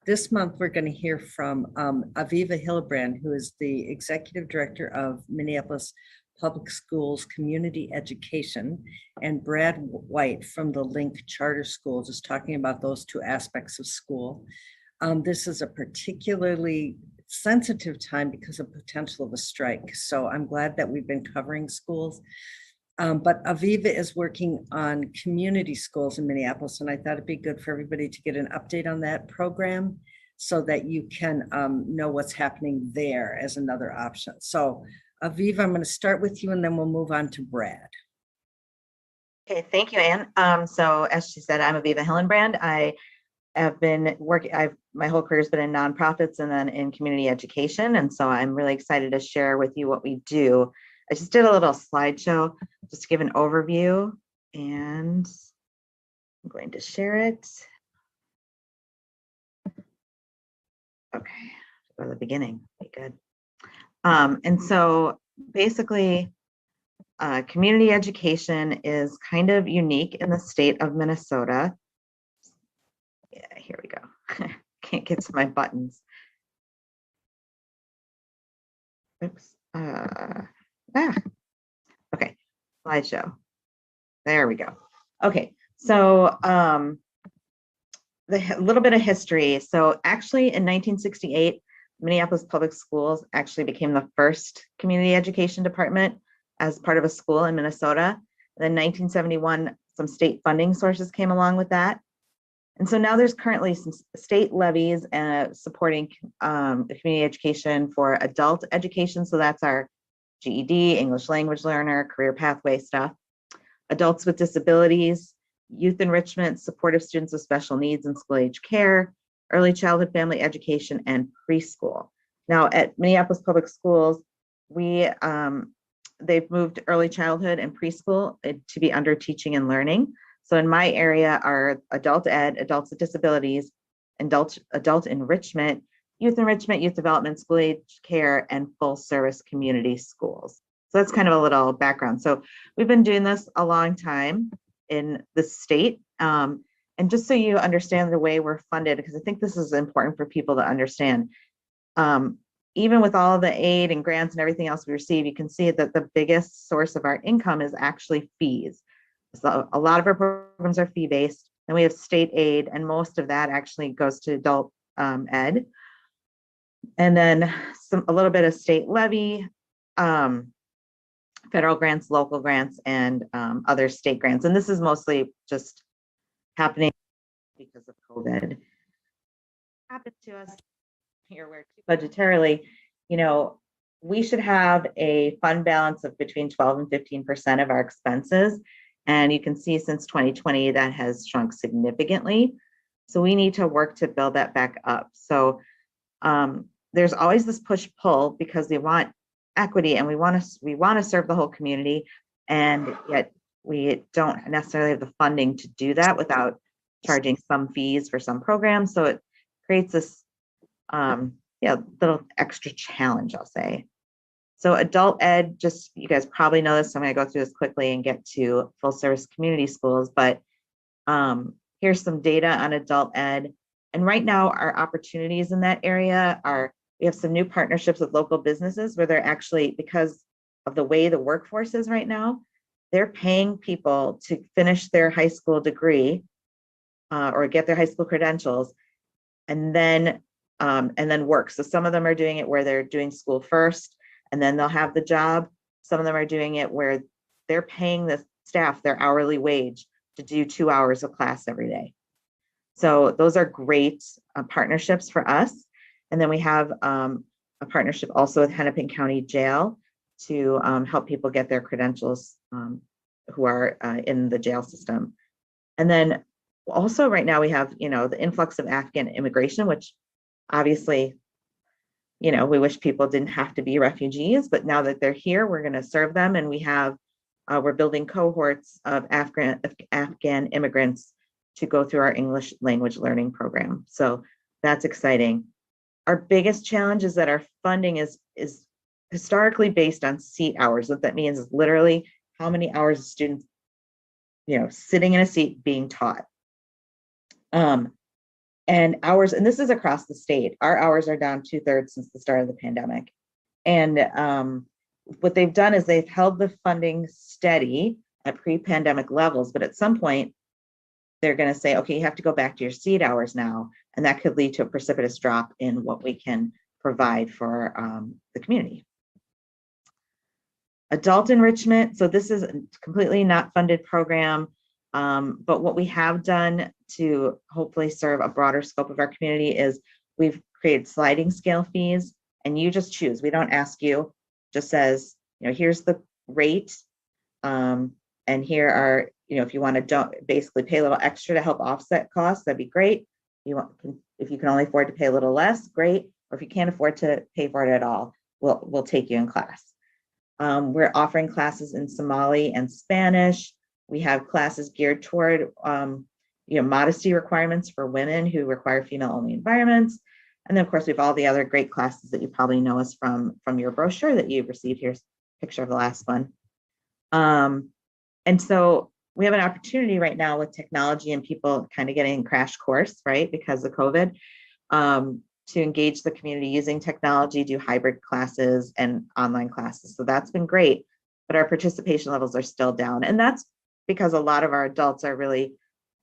This month we're going to hear from Aviva Hillebrand, who is the executive director of Minneapolis Public Schools Community Education, and Brad White from the Link Charter School, just talking about those two aspects of school. This is a particularly sensitive time because of potential of a strike. So I'm glad that we've been covering schools. But Aviva is working on community schools in Minneapolis, and I thought it'd be good for everybody to get an update on that program so that you can know what's happening there as another option. So Aviva, I'm going to start with you and then we'll move on to Brad. Okay, thank you, Ann. So as she said, I'm Aviva Hillenbrand. I have been working, my whole career has been in nonprofits and then in community education. And so I'm really excited to share with you what we do. I just did a little slideshow just to give an overview, and I'm going to share it. Okay, go to the beginning. Okay, good. And so basically, community education is kind of unique in the state of Minnesota. Yeah, here we go. Can't get to my buttons. Oops. Okay, slideshow. There we go. Okay, so the little bit of history. So actually in 1968, Minneapolis Public Schools actually became the first community education department as part of a school in Minnesota. Then 1971, some state funding sources came along with that. And so now there's currently some state levies supporting community education for adult education. So that's our GED, English language learner, career pathway stuff. Adults with disabilities, youth enrichment, supportive students with special needs and school age care, early childhood family education, and preschool. Now at Minneapolis Public Schools, they've moved early childhood and preschool to be under teaching and learning. So in my area are adult ed, adults with disabilities, adult enrichment, youth development, school age care, and full service community schools. So that's kind of a little background. So we've been doing this a long time in the state. And just so you understand the way we're funded, because I think this is important for people to understand. Even with all the aid and grants and everything else we receive, you can see that the biggest source of our income is actually fees. So a lot of our programs are fee-based, and we have state aid, and most of that actually goes to adult ed. And then a little bit of state levy, federal grants, local grants, and other state grants. And this is mostly just happening because of COVID. Happened to us here where budgetarily, we should have a fund balance of between 12 and 15% of our expenses. And you can see since 2020, that has shrunk significantly. So we need to work to build that back up. So there's always this push-pull because they want equity and we want to serve the whole community, and yet we don't necessarily have the funding to do that without charging some fees for some programs. So it creates this little extra challenge, I'll say. So adult ed, just you guys probably know this, so I'm going to go through this quickly and get to full service community schools, but here's some data on adult ed. And right now our opportunities in that area are, we have some new partnerships with local businesses where they're actually, because of the way the workforce is right now, they're paying people to finish their high school degree or get their high school credentials and then work. So some of them are doing it where they're doing school first and then they'll have the job. Some of them are doing it where they're paying the staff their hourly wage to do 2 hours of class every day. So those are great partnerships for us. And then we have a partnership also with Hennepin County Jail to help people get their credentials who are in the jail system. And then also right now we have, the influx of Afghan immigration, which obviously, we wish people didn't have to be refugees, but now that they're here, we're going to serve them. And we have, we're building cohorts of Afghan immigrants to go through our English language learning program. So that's exciting. Our biggest challenge is that our funding is historically based on seat hours. What that means is literally how many hours a student, sitting in a seat being taught. And hours, and this is across the state, our hours are down 2/3 since the start of the pandemic. And what they've done is they've held the funding steady at pre-pandemic levels, but at some point they're going to say, okay, you have to go back to your seat hours now. And that could lead to a precipitous drop in what we can provide for the community. Adult enrichment. So this is a completely not funded program. But what we have done to hopefully serve a broader scope of our community is we've created sliding scale fees, and you just choose. We don't ask you, just says, here's the rate. And here are, if you want to basically pay a little extra to help offset costs, that'd be great. If you can only afford to pay a little less, great. Or if you can't afford to pay for it at all, we'll take you in class. We're offering classes in Somali and Spanish. We have classes geared toward, modesty requirements for women who require female-only environments. And then, of course, we have all the other great classes that you probably know us from your brochure that you've received. Here's a picture of the last one. And so we have an opportunity right now with technology and people kind of getting crash course, right, because of COVID. to engage the community using technology, do hybrid classes and online classes. So that's been great, but our participation levels are still down. And that's because a lot of our adults are really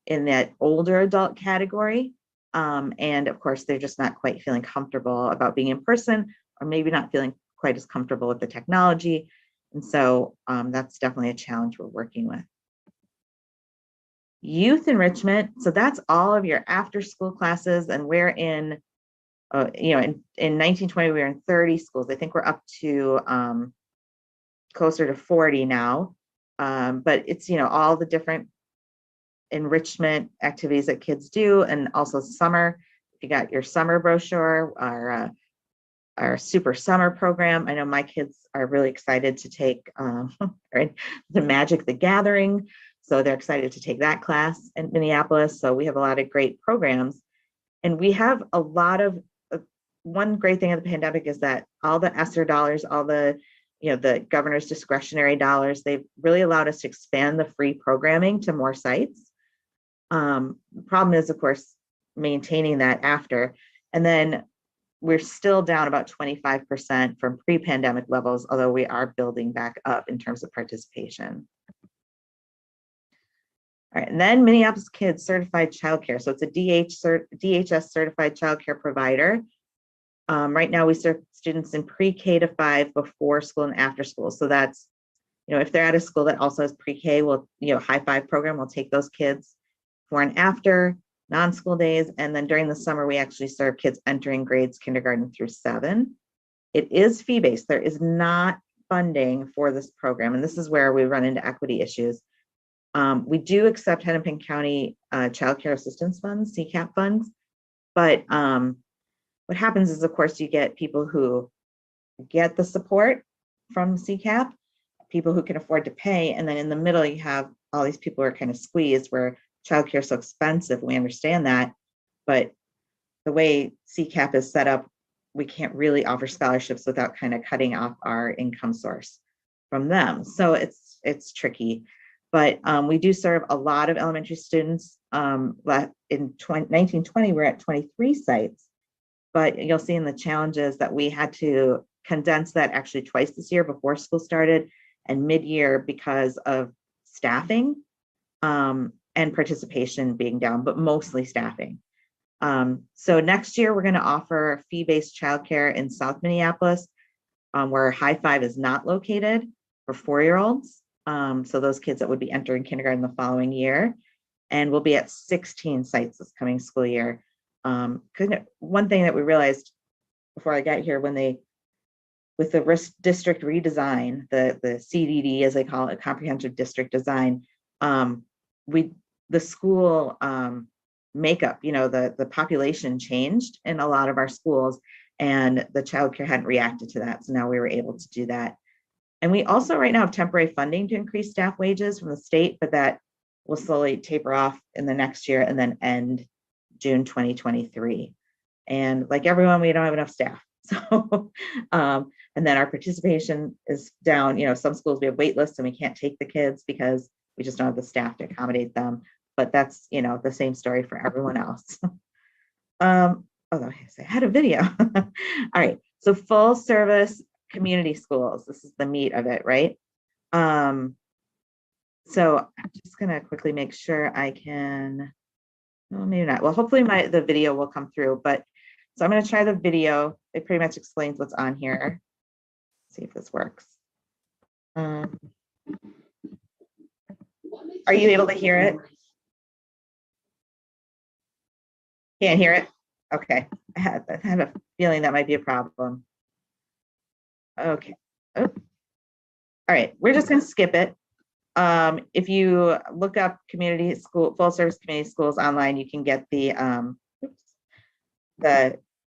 in that older adult category. And of course, they're just not quite feeling comfortable about being in person, or maybe not feeling quite as comfortable with the technology. And so that's definitely a challenge we're working with. Youth enrichment. So that's all of your after school classes. And we're in, in 1920, we were in 30 schools. I think we're up to closer to 40 now. But it's, all the different enrichment activities that kids do, and also summer. You got your summer brochure, our super summer program. I know my kids are really excited to take the Magic the Gathering. So they're excited to take that class in Minneapolis. So we have a lot of great programs. And we have a lot of, one great thing of the pandemic is that all the ESSER dollars, all the, the governor's discretionary dollars, they've really allowed us to expand the free programming to more sites. The problem is, of course, maintaining that after. And then we're still down about 25% from pre-pandemic levels, although we are building back up in terms of participation. All right, and then Minneapolis Kids Certified Childcare. So it's a DHS certified childcare provider. Right now we serve students in pre-K to 5, before school and after school. So that's, if they're at a school that also has pre-K, we'll, high five program, we'll take those kids for and after non-school days. And then during the summer, we actually serve kids entering grades kindergarten through 7. It is fee-based. There is not funding for this program. And this is where we run into equity issues. We do accept Hennepin County Child Care Assistance Funds, CCAP funds, but what happens is, of course, you get people who get the support from CCAP, people who can afford to pay, and then in the middle, you have all these people who are kind of squeezed, where childcare is so expensive. We understand that, but the way CCAP is set up, we can't really offer scholarships without kind of cutting off our income source from them. So it's tricky. But we do serve a lot of elementary students. In 1920, we're at 23 sites, but you'll see in the challenges that we had to condense that actually twice this year, before school started and mid-year, because of staffing and participation being down, but mostly staffing. So next year, we're going to offer fee-based childcare in South Minneapolis, where High Five is not located, for 4-year-olds. So those kids that would be entering kindergarten the following year, and we'll be at 16 sites this coming school year. One thing that we realized before I got here, with the district redesign, the CDD, as they call it, comprehensive district design, the school makeup, the population changed in a lot of our schools, and the childcare hadn't reacted to that. So now we were able to do that. And we also right now have temporary funding to increase staff wages from the state, but that will slowly taper off in the next year and then end June 2023. And like everyone, we don't have enough staff. So, and then our participation is down. Some schools we have wait lists and we can't take the kids because we just don't have the staff to accommodate them. But that's, the same story for everyone else. Although I had a video. All right, so full service community schools. This is the meat of it, right? So I'm just gonna quickly make sure I can, well, maybe not. Well, hopefully the video will come through, but so I'm gonna try the video. It pretty much explains what's on here. Let's see if this works. Are you able to hear it? Can't hear it? Okay, I had a feeling that might be a problem. Okay. Oh. All right, we're just going to skip it. If you look up community school, full service community schools online, you can get the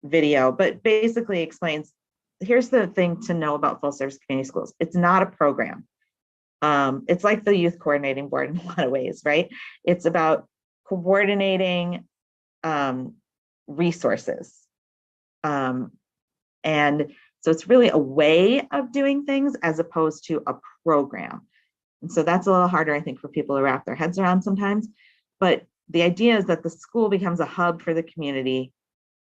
video, but basically explains, here's the thing to know about full service community schools. It's not a program. It's like the youth coordinating board in a lot of ways, right? It's about coordinating resources. And so it's really a way of doing things as opposed to a program. And so that's a little harder, I think, for people to wrap their heads around sometimes. But the idea is that the school becomes a hub for the community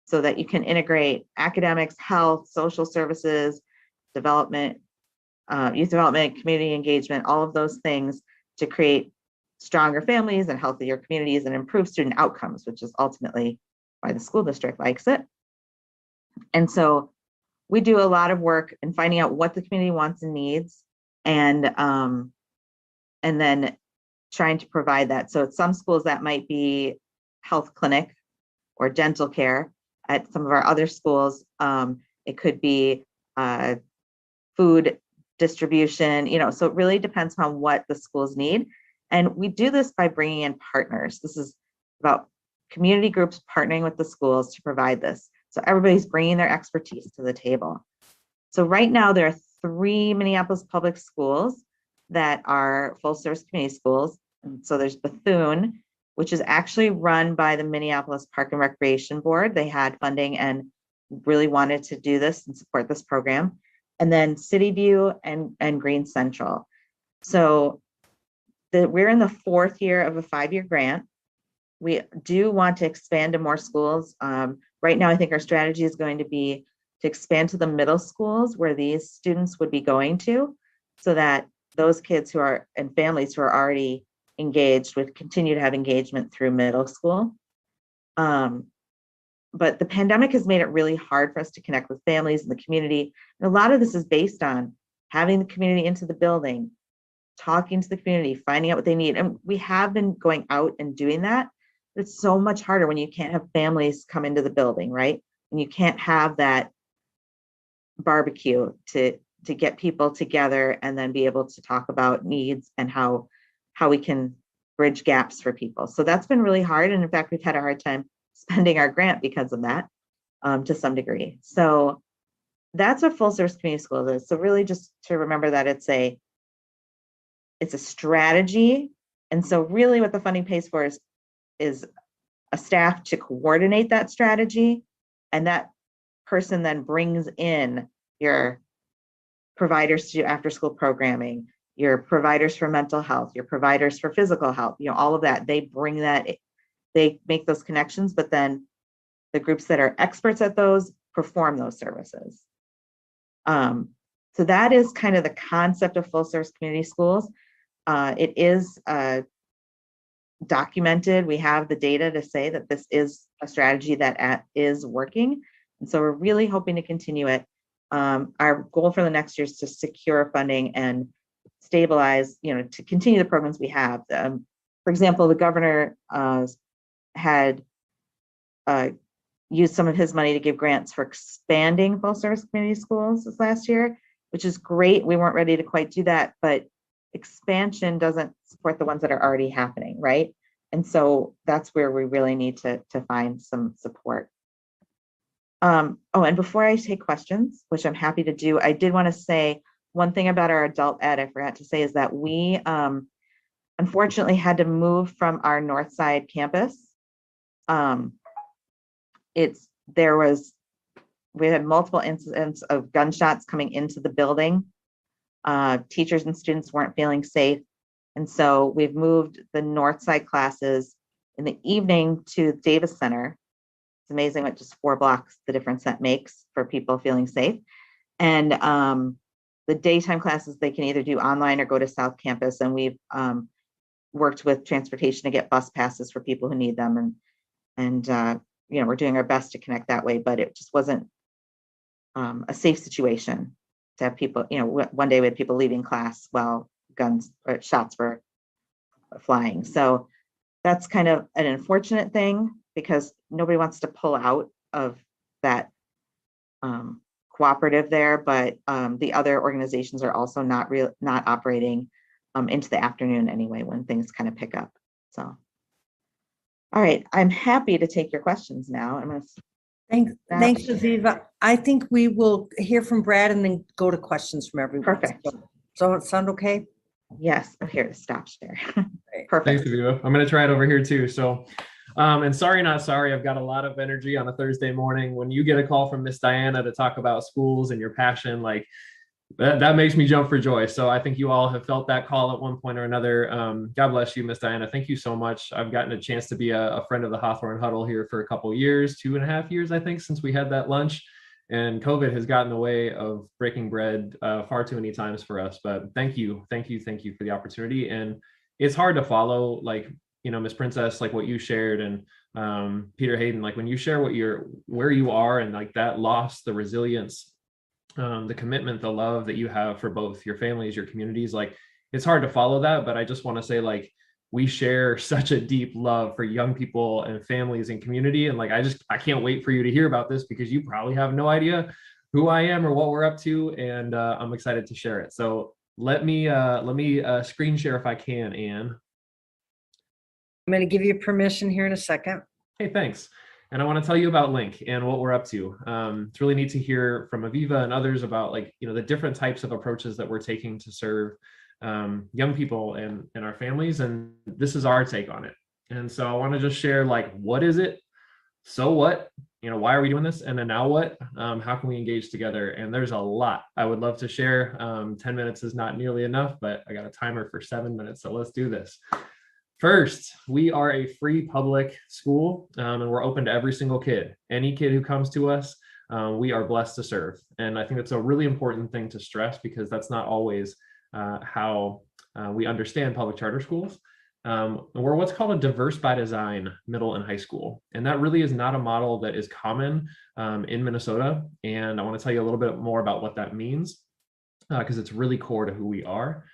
so that you can integrate academics, health, social services, development, youth development, community engagement, all of those things to create stronger families and healthier communities and improve student outcomes, which is ultimately why the school district likes it. And so we do a lot of work in finding out what the community wants and needs, and then trying to provide that. So at some schools that might be health clinic or dental care. At some of our other schools, it could be food distribution, so it really depends on what the schools need. And we do this by bringing in partners. This is about community groups partnering with the schools to provide this. So everybody's bringing their expertise to the table. So right now there are 3 Minneapolis public schools that are full service community schools. And so there's Bethune, which is actually run by the Minneapolis Park and Recreation Board. They had funding and really wanted to do this and support this program. And then City View and Green Central. So we're in the 4th year of a 5-year grant. We do want to expand to more schools. Right now, I think our strategy is going to be to expand to the middle schools where these students would be going to, so that those kids who are and families who are already engaged would continue to have engagement through middle school. But the pandemic has made it really hard for us to connect with families in the community. And a lot of this is based on having the community into the building, talking to the community, finding out what they need. And we have been going out and doing that. But it's so much harder when you can't have families come into the building, right? And you can't have that barbecue to get people together and then be able to talk about needs and how we can bridge gaps for people. So that's been really hard. And in fact, we've had a hard time spending our grant because of that to some degree. So that's what full service community schools is. So really just to remember that it's a strategy. And so really what the funding pays for is a staff to coordinate that strategy. And that person then brings in your providers to do after school programming, your providers for mental health, your providers for physical health, all of that. They bring that, they make those connections, but then the groups that are experts at those perform those services. So that is kind of the concept of full service community schools. It is documented. We have the data to say that this is a strategy that is working. And so we're really hoping to continue it. Our goal for the next year is to secure funding and stabilize, to continue the programs we have. For example, the governor had used some of his money to give grants for expanding full service community schools this last year, which is great. We weren't ready to quite do that, but expansion doesn't support the ones that are already happening, right? And so that's where we really need to find some support. And before I take questions, which I'm happy to do, I did want to say one thing about our adult ed I forgot to say is that we unfortunately had to move from our north side campus. We had multiple incidents of gunshots coming into the building. Teachers and students weren't feeling safe. And so we've moved the north side classes in the evening to Davis Center. It's amazing what just 4 blocks the difference that makes for people feeling safe. And the daytime classes, they can either do online or go to South Campus. And we've worked with transportation to get bus passes for people who need them. And we're doing our best to connect that way, but it just wasn't a safe situation to have people, one day we had people leaving class while guns or shots were flying. So that's kind of an unfortunate thing because nobody wants to pull out of that cooperative there, but the other organizations are also not operating into the afternoon anyway when things kind of pick up. So, all right, I'm happy to take your questions now. I'm going to Thanks, Aviva. I think we will hear from Brad and then go to questions from everyone. Perfect. So it sound okay? Yes, I'm here to stop share. Perfect. Thanks, Aviva. I'm going to try it over here too. So, and sorry, not sorry. I've got a lot of energy on a Thursday morning. When you get a call from Miss Diana to talk about schools and your passion, like That makes me jump for joy. So I think you all have felt that call at one point or another. God bless you, Miss Diana. Thank you so much. I've gotten a chance to be a friend of the Hawthorne Huddle here for a couple of years, 2.5 years, I think, since we had that lunch. And COVID has gotten in the way of breaking bread far too many times for us. But thank you for the opportunity. And it's hard to follow, like, Miss Princess, like what you shared, and Peter Hayden, like when you share where you are, and like that loss, the resilience, the commitment, the love that you have for both your families, your communities, like it's hard to follow that. But I just want to say, like, we share such a deep love for young people and families and community. And like, I can't wait for you to hear about this, because you probably have no idea who I am or what we're up to. And I'm excited to share it. So let me screen share if I can, Anne. I'm going to give you permission here in a second. Hey, thanks. And I want to tell you about Link and what we're up to. It's really neat to hear from Aviva and others about, like, the different types of approaches that we're taking to serve young people and our families. And this is our take on it. And so I want to just share, like, what is it? So what? Why are we doing this? And then now what? How can we engage together? And there's a lot I would love to share. 10 minutes is not nearly enough, but I got a timer for 7 minutes. So let's do this. First, we are a free public school, and we're open to every single kid. Any kid who comes to us, we are blessed to serve. And I think that's a really important thing to stress, because that's not always how we understand public charter schools. We're what's called a diverse by design middle and high school. And that really is not a model that is common in Minnesota. And I want to tell you a little bit more about what that means, because it's really core to who we are.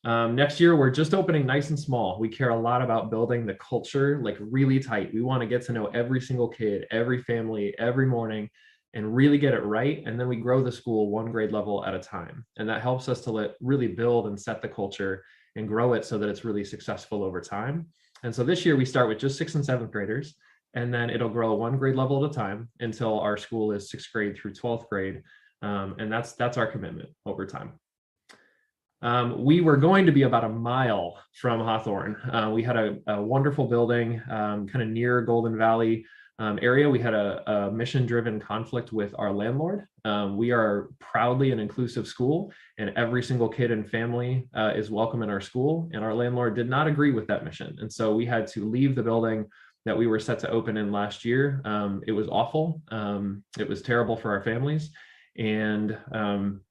Next year, we're just opening nice and small. We care a lot about building the culture, like, really tight. We want to get to know every single kid, every family, every morning, and really get it right. And then we grow the school one grade level at a time. And that helps us to really build and set the culture and grow it so that it's really successful over time. And so this year we start with just 6th and 7th graders, and then it'll grow one grade level at a time until our school is 6th grade through 12th grade. And that's our commitment over time. We were going to be about a mile from Hawthorne. We had a wonderful building kind of near Golden Valley area. We had a mission-driven conflict with our landlord. We are proudly an inclusive school, and every single kid and family is welcome in our school. And our landlord did not agree with that mission. And so we had to leave the building that we were set to open in last year. It was awful. It was terrible for our families. And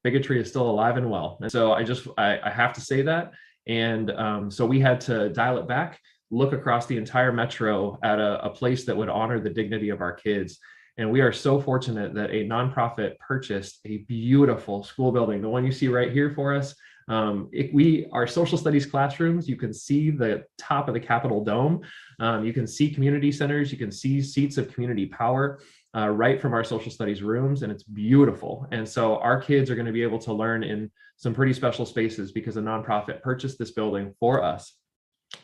bigotry is still alive and well. And so I have to say that. And so we had to dial it back, look across the entire metro at a place that would honor the dignity of our kids. And we are so fortunate that a nonprofit purchased a beautiful school building, the one you see right here for us. Our social studies classrooms, you can see the top of the Capitol Dome. You can see community centers, you can see seats of community power right from our social studies rooms, and it's beautiful. And so our kids are going to be able to learn in some pretty special spaces because a nonprofit purchased this building for us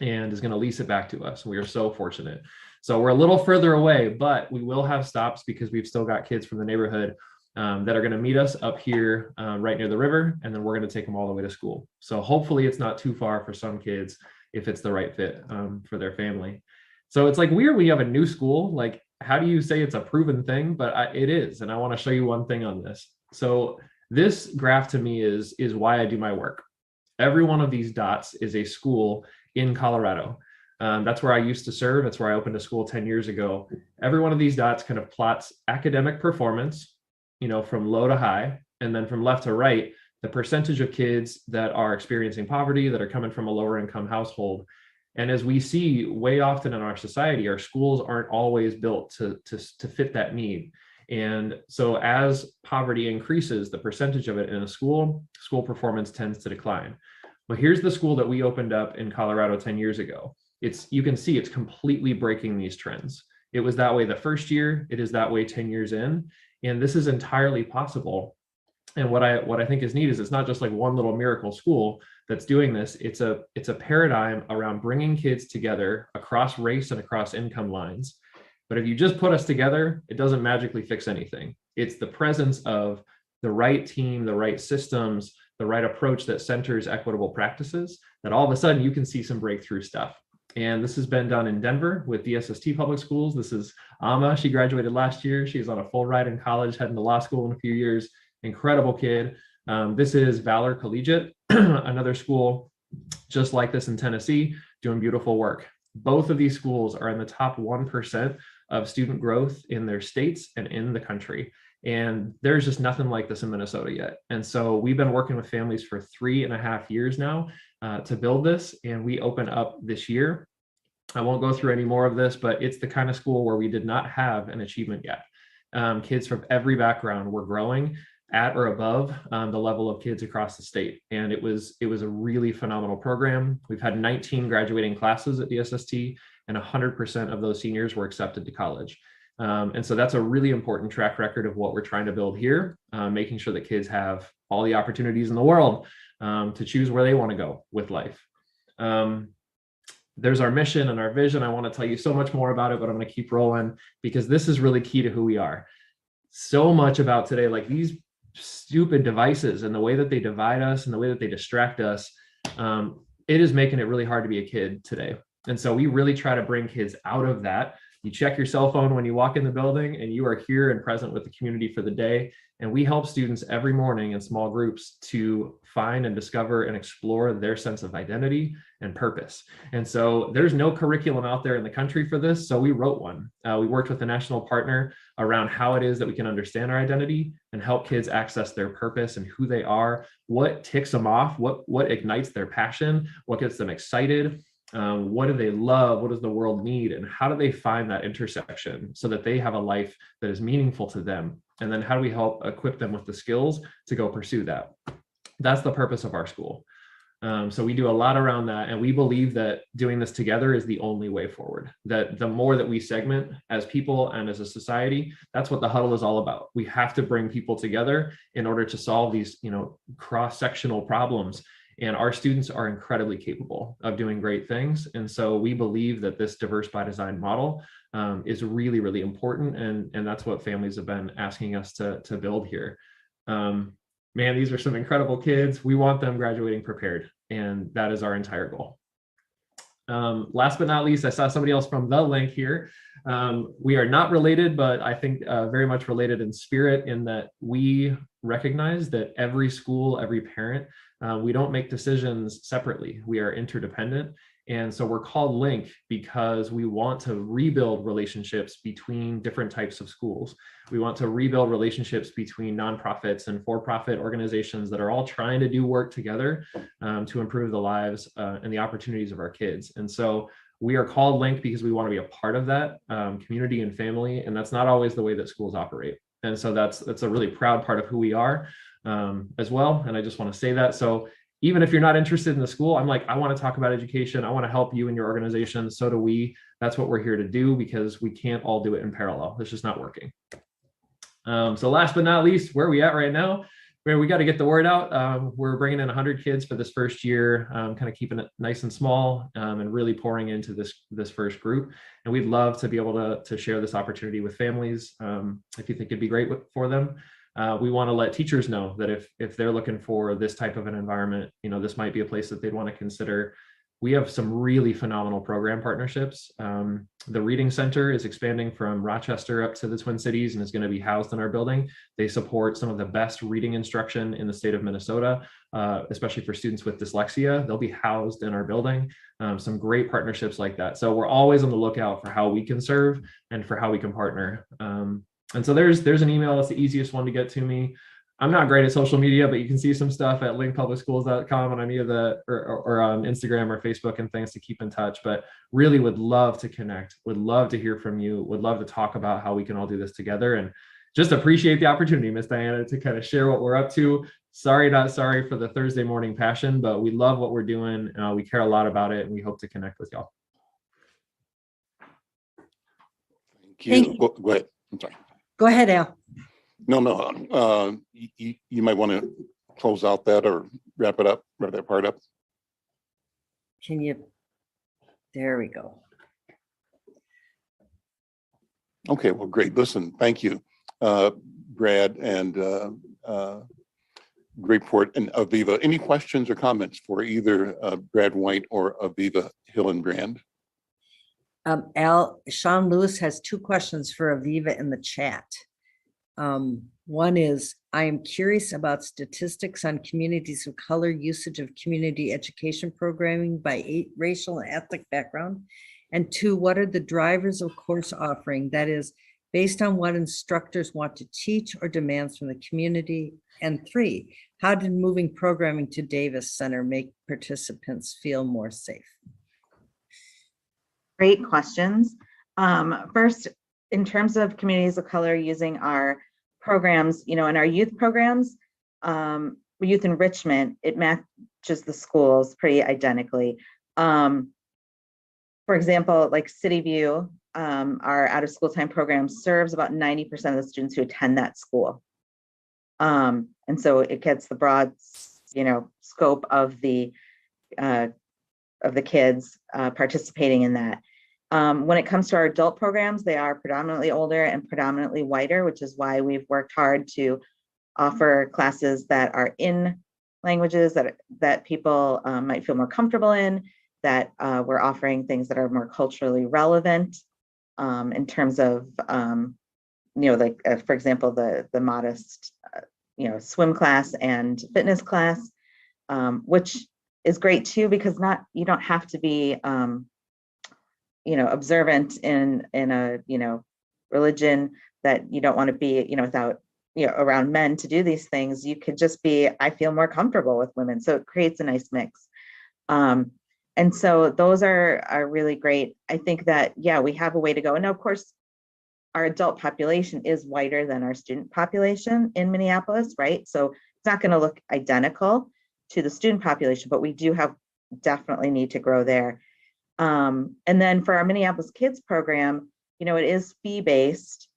and is going to lease it back to us. We are so fortunate. So we're a little further away, but we will have stops because we've still got kids from the neighborhood that are going to meet us up here right near the river, and then we're going to take them all the way to school. So hopefully it's not too far for some kids if it's the right fit for their family. So it's like weird when you have a new school, like, how do you say it's a proven thing? But it is, and I want to show you one thing on this. So this graph to me is why I do my work. Every one of these dots is a school in Colorado. That's where I used to serve. That's where I opened a school 10 years ago. Every one of these dots kind of plots academic performance, from low to high, and then from left to right, the percentage of kids that are experiencing poverty, that are coming from a lower income household. And as we see way often in our society, our schools aren't always built to fit that need. And so as poverty increases, the percentage of it in a school performance tends to decline. Well, here's the school that we opened up in Colorado 10 years ago. You can see it's completely breaking these trends. It was that way the first year, it is that way 10 years in, and this is entirely possible. And what I think is neat is it's not just like one little miracle school that's doing this. It's a paradigm around bringing kids together across race and across income lines. But if you just put us together, it doesn't magically fix anything. It's the presence of the right team, the right systems, the right approach that centers equitable practices, that all of a sudden you can see some breakthrough stuff. And this has been done in Denver with DSST Public Schools. This is Amma. She graduated last year. She's on a full ride in college, heading to law school in a few years. Incredible kid. This is Valor Collegiate, another school just like this in Tennessee, doing beautiful work. Both of these schools are in the top 1% of student growth in their states and in the country. And there's just nothing like this in Minnesota yet. And so we've been working with families for 3.5 years now to build this, and we open up this year. I won't go through any more of this, but it's the kind of school where we did not have an achievement gap. Kids from every background were growing at or above the level of kids across the state. And it was a really phenomenal program. We've had 19 graduating classes at DSST, and 100% of those seniors were accepted to college. And so that's a really important track record of what we're trying to build here, making sure that kids have all the opportunities in the world to choose where they want to go with life. There's our mission and our vision. I want to tell you so much more about it, but I'm going to keep rolling because this is really key to who we are. So much about today, like these stupid devices and the way that they divide us and the way that they distract us, it is making it really hard to be a kid today. And so we really try to bring kids out of that. You check your cell phone when you walk in the building, and you are here and present with the community for the day. And we help students every morning in small groups to find and discover and explore their sense of identity and purpose. And so there's no curriculum out there in the country for this. So we wrote one. We worked with a national partner around how it is that we can understand our identity and help kids access their purpose and who they are, what ticks them off, what ignites their passion, what gets them excited. What do they love? What does the world need? And how do they find that intersection so that they have a life that is meaningful to them? And then how do we help equip them with the skills to go pursue that? That's the purpose of our school. So we do a lot around that. And we believe that doing this together is the only way forward, that the more that we segment as people and as a society, that's what the Huddle is all about. We have to bring people together in order to solve these, cross-sectional problems. And our students are incredibly capable of doing great things. And so we believe that this diverse by design model is really, really important. And that's what families have been asking us to build here. Man, these are some incredible kids. We want them graduating prepared. And that is our entire goal. Last but not least, I saw somebody else from the link here. We are not related, but I think very much related in spirit, in that we recognize that every school, every parent, we don't make decisions separately. We are interdependent. And so we're called Link because we want to rebuild relationships between different types of schools. We want to rebuild relationships between nonprofits and for-profit organizations that are all trying to do work together to improve the lives and the opportunities of our kids. And so we are called Link because we want to be a part of that community and family. And that's not always the way that schools operate. And so that's a really proud part of who we are as well. And I just want to say that. So even if you're not interested in the school, I'm like, I want to talk about education. I want to help you and your organization. So do we. That's what we're here to do, because we can't all do it in parallel. It's just not working. So last but not least, where are we at right now? We got to get the word out. We're bringing in 100 kids for this first year, kind of keeping it nice and small and really pouring into this first group. And we'd love to be able to share this opportunity with families if you think it'd be great for them. We want to let teachers know that if they're looking for this type of an environment, this might be a place that they'd want to consider. We have some really phenomenal program partnerships. The Reading Center is expanding from Rochester up to the Twin Cities and is going to be housed in our building. They support some of the best reading instruction in the state of Minnesota, especially for students with dyslexia. They'll be housed in our building. Some great partnerships like that. So we're always on the lookout for how we can serve and for how we can partner. And so there's an email. That's the easiest one to get to me. I'm not great at social media, but you can see some stuff at linkpublicschools.com and any of or on Instagram or Facebook and things to keep in touch. But really would love to connect, would love to hear from you, would love to talk about how we can all do this together, and just appreciate the opportunity, Miss Diana, to kind of share what we're up to. Sorry, not sorry for the Thursday morning passion, but we love what we're doing. We care a lot about it, and we hope to connect with y'all. Thank you. Go ahead. I'm sorry. Go ahead, Al. No. You might want to close out that or wrap that part up. Can you? There we go. Okay, well, great. Listen, thank you, Brad and great report, and Aviva. Any questions or comments for either Brad White or Aviva Hillenbrand? Al, Sean Lewis has 2 questions for Aviva in the chat. One is, I am curious about statistics on communities of color usage of community education programming by racial and ethnic background. And two, what are the drivers of course offering? That is, based on what instructors want to teach or demands from the community. And three, how did moving programming to Davis Center make participants feel more safe? Great questions. First, in terms of communities of color using our programs, in our youth programs, youth enrichment, it matches the schools pretty identically. For example, like City View, our out of school time program serves about 90% of the students who attend that school. And so it gets the broad, scope of the kids participating in that. When it comes to our adult programs, they are predominantly older and predominantly whiter, which is why we've worked hard to offer classes that are in languages that people might feel more comfortable in, that we're offering things that are more culturally relevant in terms of, for example, the modest, swim class and fitness class, which is great too, because you don't have to be observant in a religion that you don't want to be without around men to do these things. You could just be, I feel more comfortable with women, so it creates a nice mix. And so those are really great. I think that we have a way to go. And now, of course, our adult population is whiter than our student population in Minneapolis, right? So it's not going to look identical to the student population, but we do definitely need to grow there. And then for our Minneapolis Kids program, it is fee-based.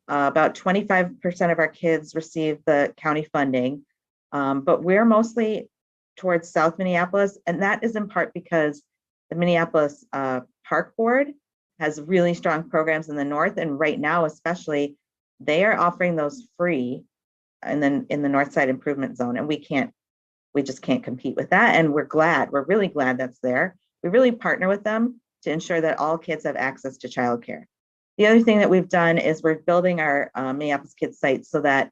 About 25% of our kids receive the county funding, but we're mostly towards South Minneapolis. And that is in part because the Minneapolis Park Board has really strong programs in the north. And right now, especially, they are offering those free and then in the North Side Improvement Zone. And we just can't compete with that. And we're really glad that's there. We really partner with them to ensure that all kids have access to childcare. The other thing that we've done is we're building our Minneapolis Kids site so that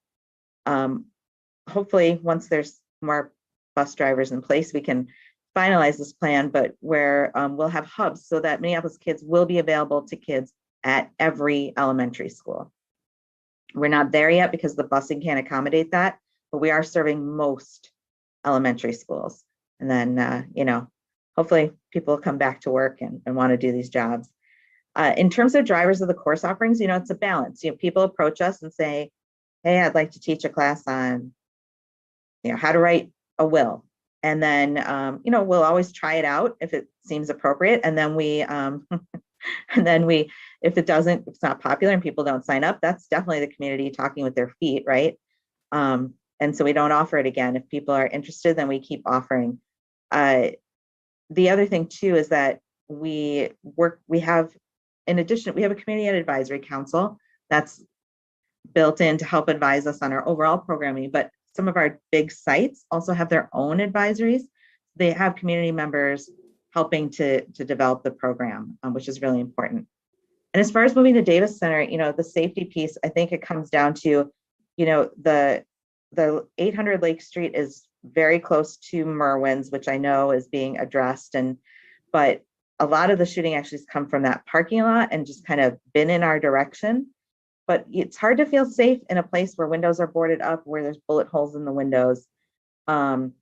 hopefully once there's more bus drivers in place, we can finalize this plan, but where we'll have hubs so that Minneapolis Kids will be available to kids at every elementary school. We're not there yet because the busing can't accommodate that, but we are serving most elementary schools. And then, hopefully people will come back to work and want to do these jobs. In terms of drivers of the course offerings, it's a balance. People approach us and say, hey, I'd like to teach a class on, how to write a will. And then, we'll always try it out if it seems appropriate. And then if it's not popular and people don't sign up, that's definitely the community talking with their feet, right? And so we don't offer it again. If people are interested, then we keep offering. The other thing too is that we have a community ed advisory council that's built in to help advise us on our overall programming, but some of our big sites also have their own advisories. They have community members helping to develop the program, which is really important. And as far as moving to Davis Center, the safety piece, I think it comes down to, the 800 Lake Street is very close to Merwin's, which I know is being addressed. But a lot of the shooting actually has come from that parking lot and just kind of been in our direction. But it's hard to feel safe in a place where windows are boarded up, where there's bullet holes in the windows. And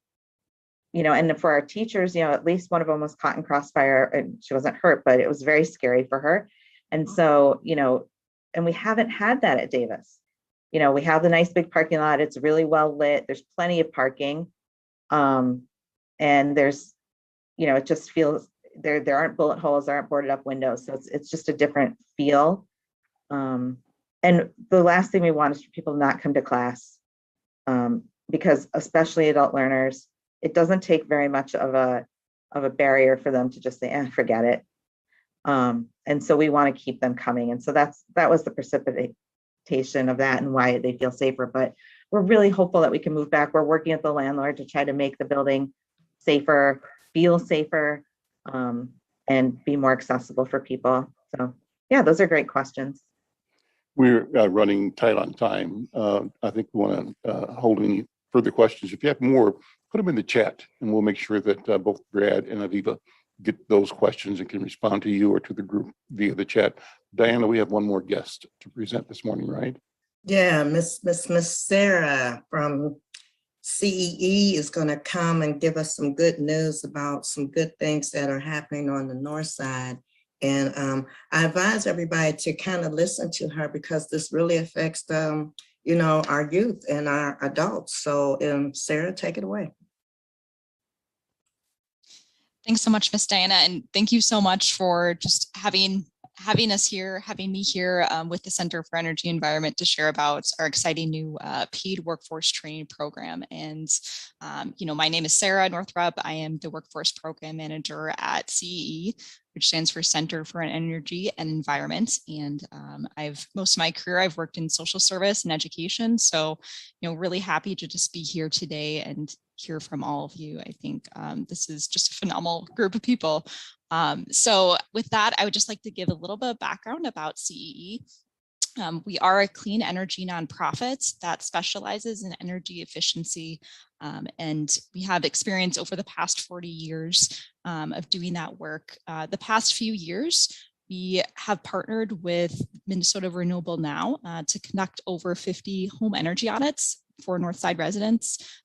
for our teachers, at least one of them was caught in crossfire, and she wasn't hurt, but it was very scary for her. And so, and we haven't had that at Davis. We have the nice big parking lot. It's really well lit. There's plenty of parking. And there's, it just feels there aren't bullet holes, there aren't boarded up windows. So it's just a different feel. And the last thing we want is for people to not come to class, because especially adult learners, it doesn't take very much of a barrier for them to just say, forget it. And so we want to keep them coming. And so that was the precipitation of that and why they feel safer. But we're really hopeful that we can move back. We're working with the landlord to try to make the building safer, feel safer, and be more accessible for people. So yeah, those are great questions. We're running tight on time. I think we want to hold any further questions. If you have more, put them in the chat and we'll make sure that both Brad and Aviva get those questions and can respond to you or to the group via the chat. Diana, we have one more guest to present this morning, right? Yeah, Miss Sarah from CEE is going to come and give us some good news about some good things that are happening on the north side. And I advise everybody to kind of listen to her because this really affects you know, our youth and our adults. So Sarah, take it away. Thanks so much, Miss Diana, and thank you so much for just having us here, having me here with the Center for Energy Environment to share about our exciting new paid workforce training program. And you know, my name is Sarah Northrup. I am the workforce program manager at CEE, which stands for Center for Energy and Environment. And most of my career, I've worked in social service and education. So, you know, really happy to just be here today and hear from all of you. I think this is just a phenomenal group of people. So with that, I would just like to give a little bit of background about CEE. We are a clean energy nonprofit that specializes in energy efficiency, and we have experience over the past 40 years of doing that work. The past few years, we have partnered with Minnesota Renewable Now to conduct over 50 home energy audits for Northside residents.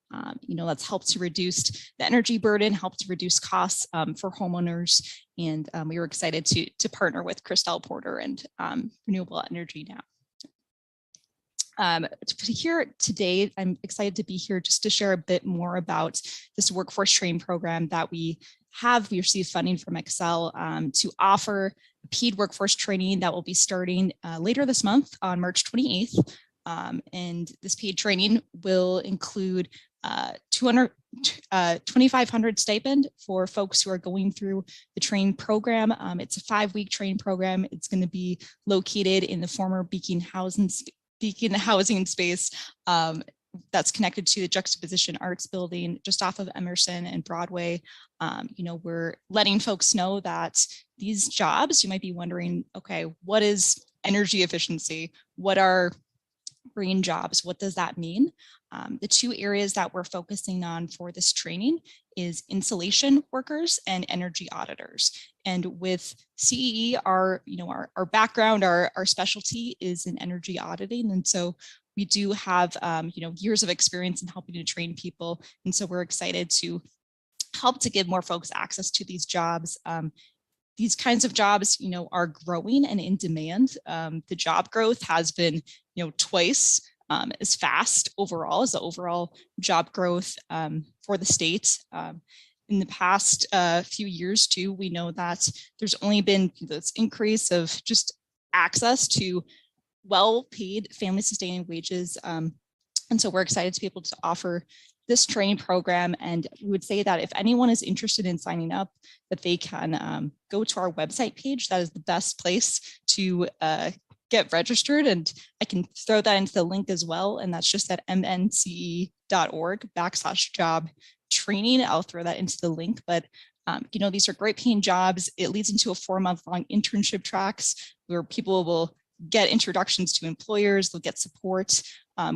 You know, that's helped to reduce the energy burden, helped to reduce costs for homeowners. And we were excited to partner with Christelle Porter and Renewable Energy Now. Here today, I'm excited to be here just to share a bit more about this workforce training program that we have. We received funding from Excel to offer paid workforce training that will be starting later this month on March 28th. And this paid training will include 2,500 stipend for folks who are going through the training program. It's a 5-week training program. It's going to be located in the former Beacon housing space that's connected to the Juxtaposition Arts Building just off of Emerson and Broadway. You know, we're letting folks know that these jobs, you might be wondering, okay, what is energy efficiency? What are green jobs? What does that mean? The two areas that we're focusing on for this training is insulation workers and energy auditors. And with CEE, our background, our specialty is in energy auditing. And so we do have years of experience in helping to train people. And so we're excited to help to give more folks access to these jobs. These kinds of jobs, you know, are growing and in demand. The job growth has been, you know, twice as fast overall as the overall job growth for the state. In the past few years too, we know that there's only been this increase of just access to well-paid family-sustaining wages. And so we're excited to be able to offer this training program. And we would say that if anyone is interested in signing up, that they can go to our website page. That is the best place to get registered. And I can throw that into the link as well. And that's just at mnce.org/job training. I'll throw that into the link. But you know, these are great paying jobs. It leads into a 4-month-long internship tracks where people will get introductions to employers. They'll get support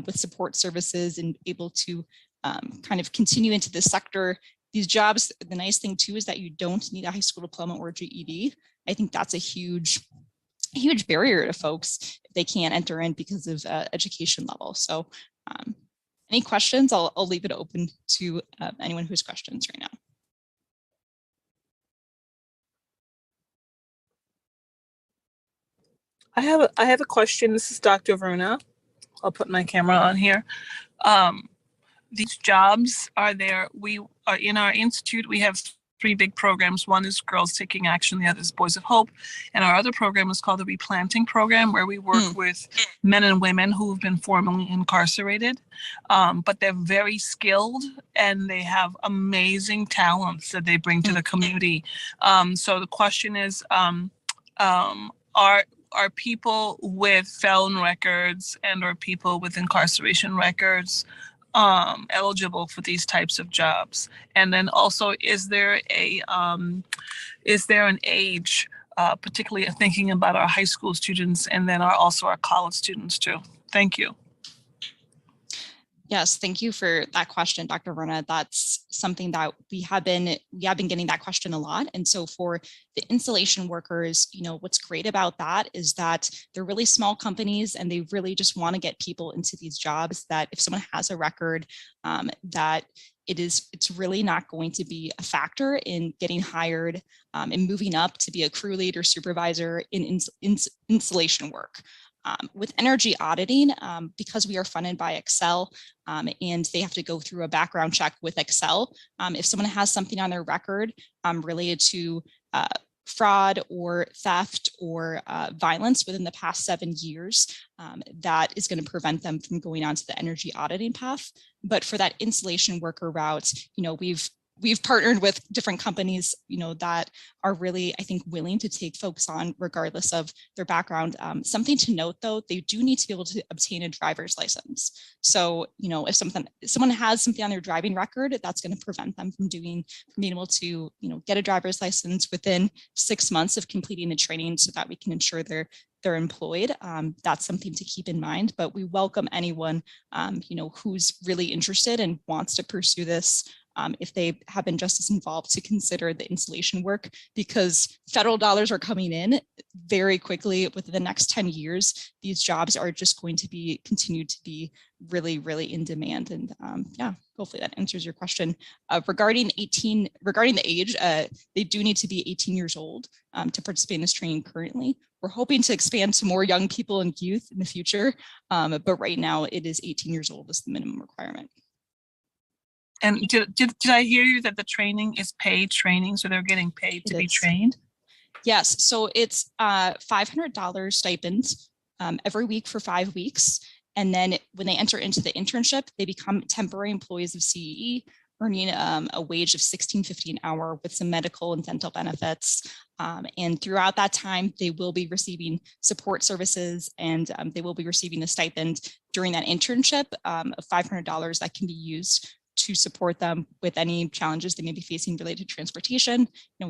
with support services and able to kind of continue into this sector. These jobs, the nice thing too is that you don't need a high school diploma or GED. I think that's a huge barrier to folks if they can't enter in because of education level. So any questions, I'll leave it open to anyone who has questions right now. I have a question. This is Dr. Verna. I'll put my camera on here. These jobs are there. We are in our institute. We have 3 big programs. One is Girls Taking Action. The other is Boys of Hope. And our other program is called the Replanting Program, where we work with men and women who have been formerly incarcerated. But they're very skilled and they have amazing talents that they bring to the community. So the question is, are people with felon records and or people with incarceration records eligible for these types of jobs? And then also, is there an age particularly thinking about our high school students and then also our college students too. Thank you. Yes, thank you for that question, Dr. Verna. That's something that we have been getting that question a lot. And so for the installation workers, what's great about that is that they're really small companies and they really just want to get people into these jobs that if someone has a record, that it's really not going to be a factor in getting hired and moving up to be a crew lead or supervisor in installation work. With energy auditing, because we are funded by Excel and they have to go through a background check with Excel, if someone has something on their record related to fraud or theft or violence within the past 7 years, that is going to prevent them from going on to the energy auditing path. But for that installation worker route, we've partnered with different companies, that are really, I think, willing to take folks on regardless of their background. Something to note, though, they do need to be able to obtain a driver's license. So, if someone has something on their driving record, that's going to prevent them from being able to, get a driver's license within 6 months of completing the training, so that we can ensure they're employed. That's something to keep in mind. But we welcome anyone, who's really interested and wants to pursue this. If they have been just as involved, to consider the installation work, because federal dollars are coming in very quickly. Within the next 10 years, these jobs are just going to continue to be really, really in demand. And yeah, hopefully that answers your question. Regarding the age, they do need to be 18 years old to participate in this training currently. We're hoping to expand to more young people and youth in the future, but right now it is 18 years old is the minimum requirement. And did I hear you that the training is paid training, so they're getting paid to be trained? Yes, so it's $500 stipends every week for 5 weeks. And then when they enter into the internship, they become temporary employees of CEE, earning a wage of $16.50 an hour with some medical and dental benefits. And throughout that time, they will be receiving support services and they will be receiving a stipend during that internship of $500 that can be used to support them with any challenges they may be facing related to transportation,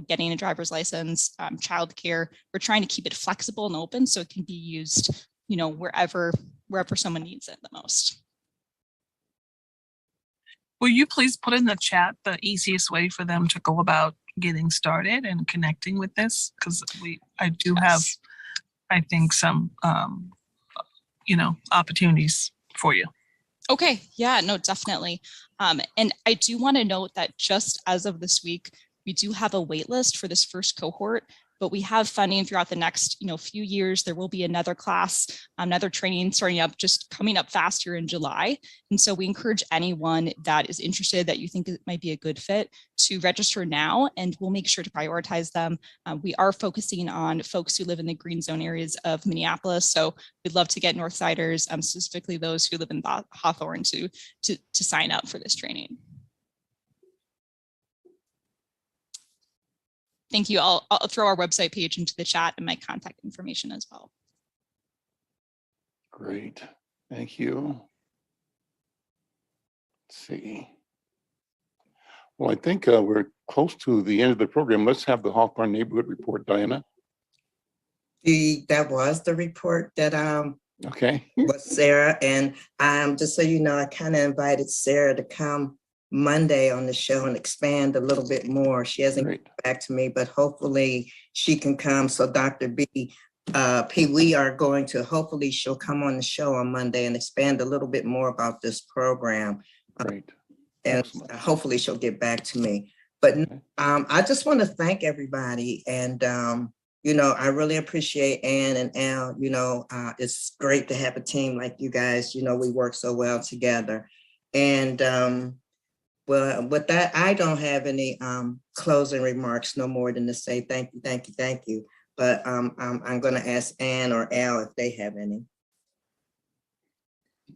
getting a driver's license, childcare. We're trying to keep it flexible and open so it can be used, wherever someone needs it the most. Will you please put in the chat the easiest way for them to go about getting started and connecting with this? Because I do have, I think, some, opportunities for you. Okay, yeah, no, definitely. And I do want to note that just as of this week, we do have a wait list for this first cohort, but we have funding throughout the next, few years. There will be another class, another training coming up fast here in July. And so we encourage anyone that is interested, that you think it might be a good fit, to register now, and we'll make sure to prioritize them. We are focusing on folks who live in the green zone areas of Minneapolis. So we'd love to get Northsiders, specifically those who live in Hawthorne, to sign up for this training. Thank you. I'll throw our website page into the chat and my contact information as well. Great, thank you. Let's see. Well, I think we're close to the end of the program. Let's have the Hawthorne neighborhood report, Diana. That was the report that okay. was Sarah, and just so you know, I kind of invited Sarah to come Monday on the show and expand a little bit more. She hasn't come back to me, but hopefully she can come. So Dr. B, we are going to, hopefully she'll come on the show on Monday and expand a little bit more about this program. Great. And hopefully she'll get back to me. But I just want to thank everybody. And, I really appreciate Ann and Al. It's great to have a team like you guys. We work so well together. And well, with that, I don't have any closing remarks, no more than to say thank you, thank you, thank you. But I'm going to ask Ann or Al if they have any.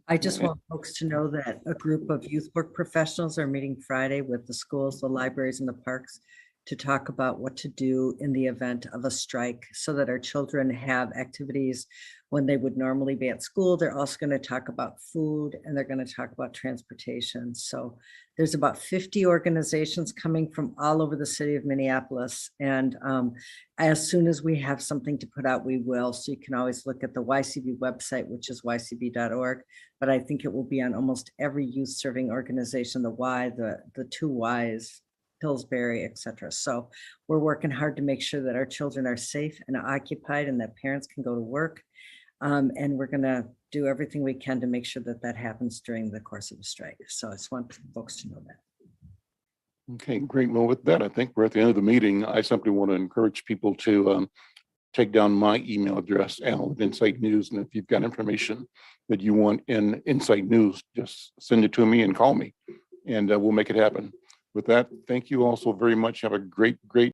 I just want folks to know that a group of youth work professionals are meeting Friday with the schools, the libraries, and the parks to talk about what to do in the event of a strike so that our children have activities when they would normally be at school. They're also going to talk about food and they're going to talk about transportation. So there's about 50 organizations coming from all over the city of Minneapolis. And as soon as we have something to put out, we will. So you can always look at the YCB website, which is ycb.org. But I think it will be on almost every youth serving organization, the Y, the two Ys, Pillsbury, et cetera. So we're working hard to make sure that our children are safe and occupied and that parents can go to work. And we're going to do everything we can to make sure that that happens during the course of a strike. So I just want folks to know that. Okay, great. Well, with that, I think we're at the end of the meeting. I simply want to encourage people to take down my email address, Al at Insight News. And if you've got information that you want in Insight News, just send it to me and call me and we'll make it happen. With that, thank you all so very much. Have a great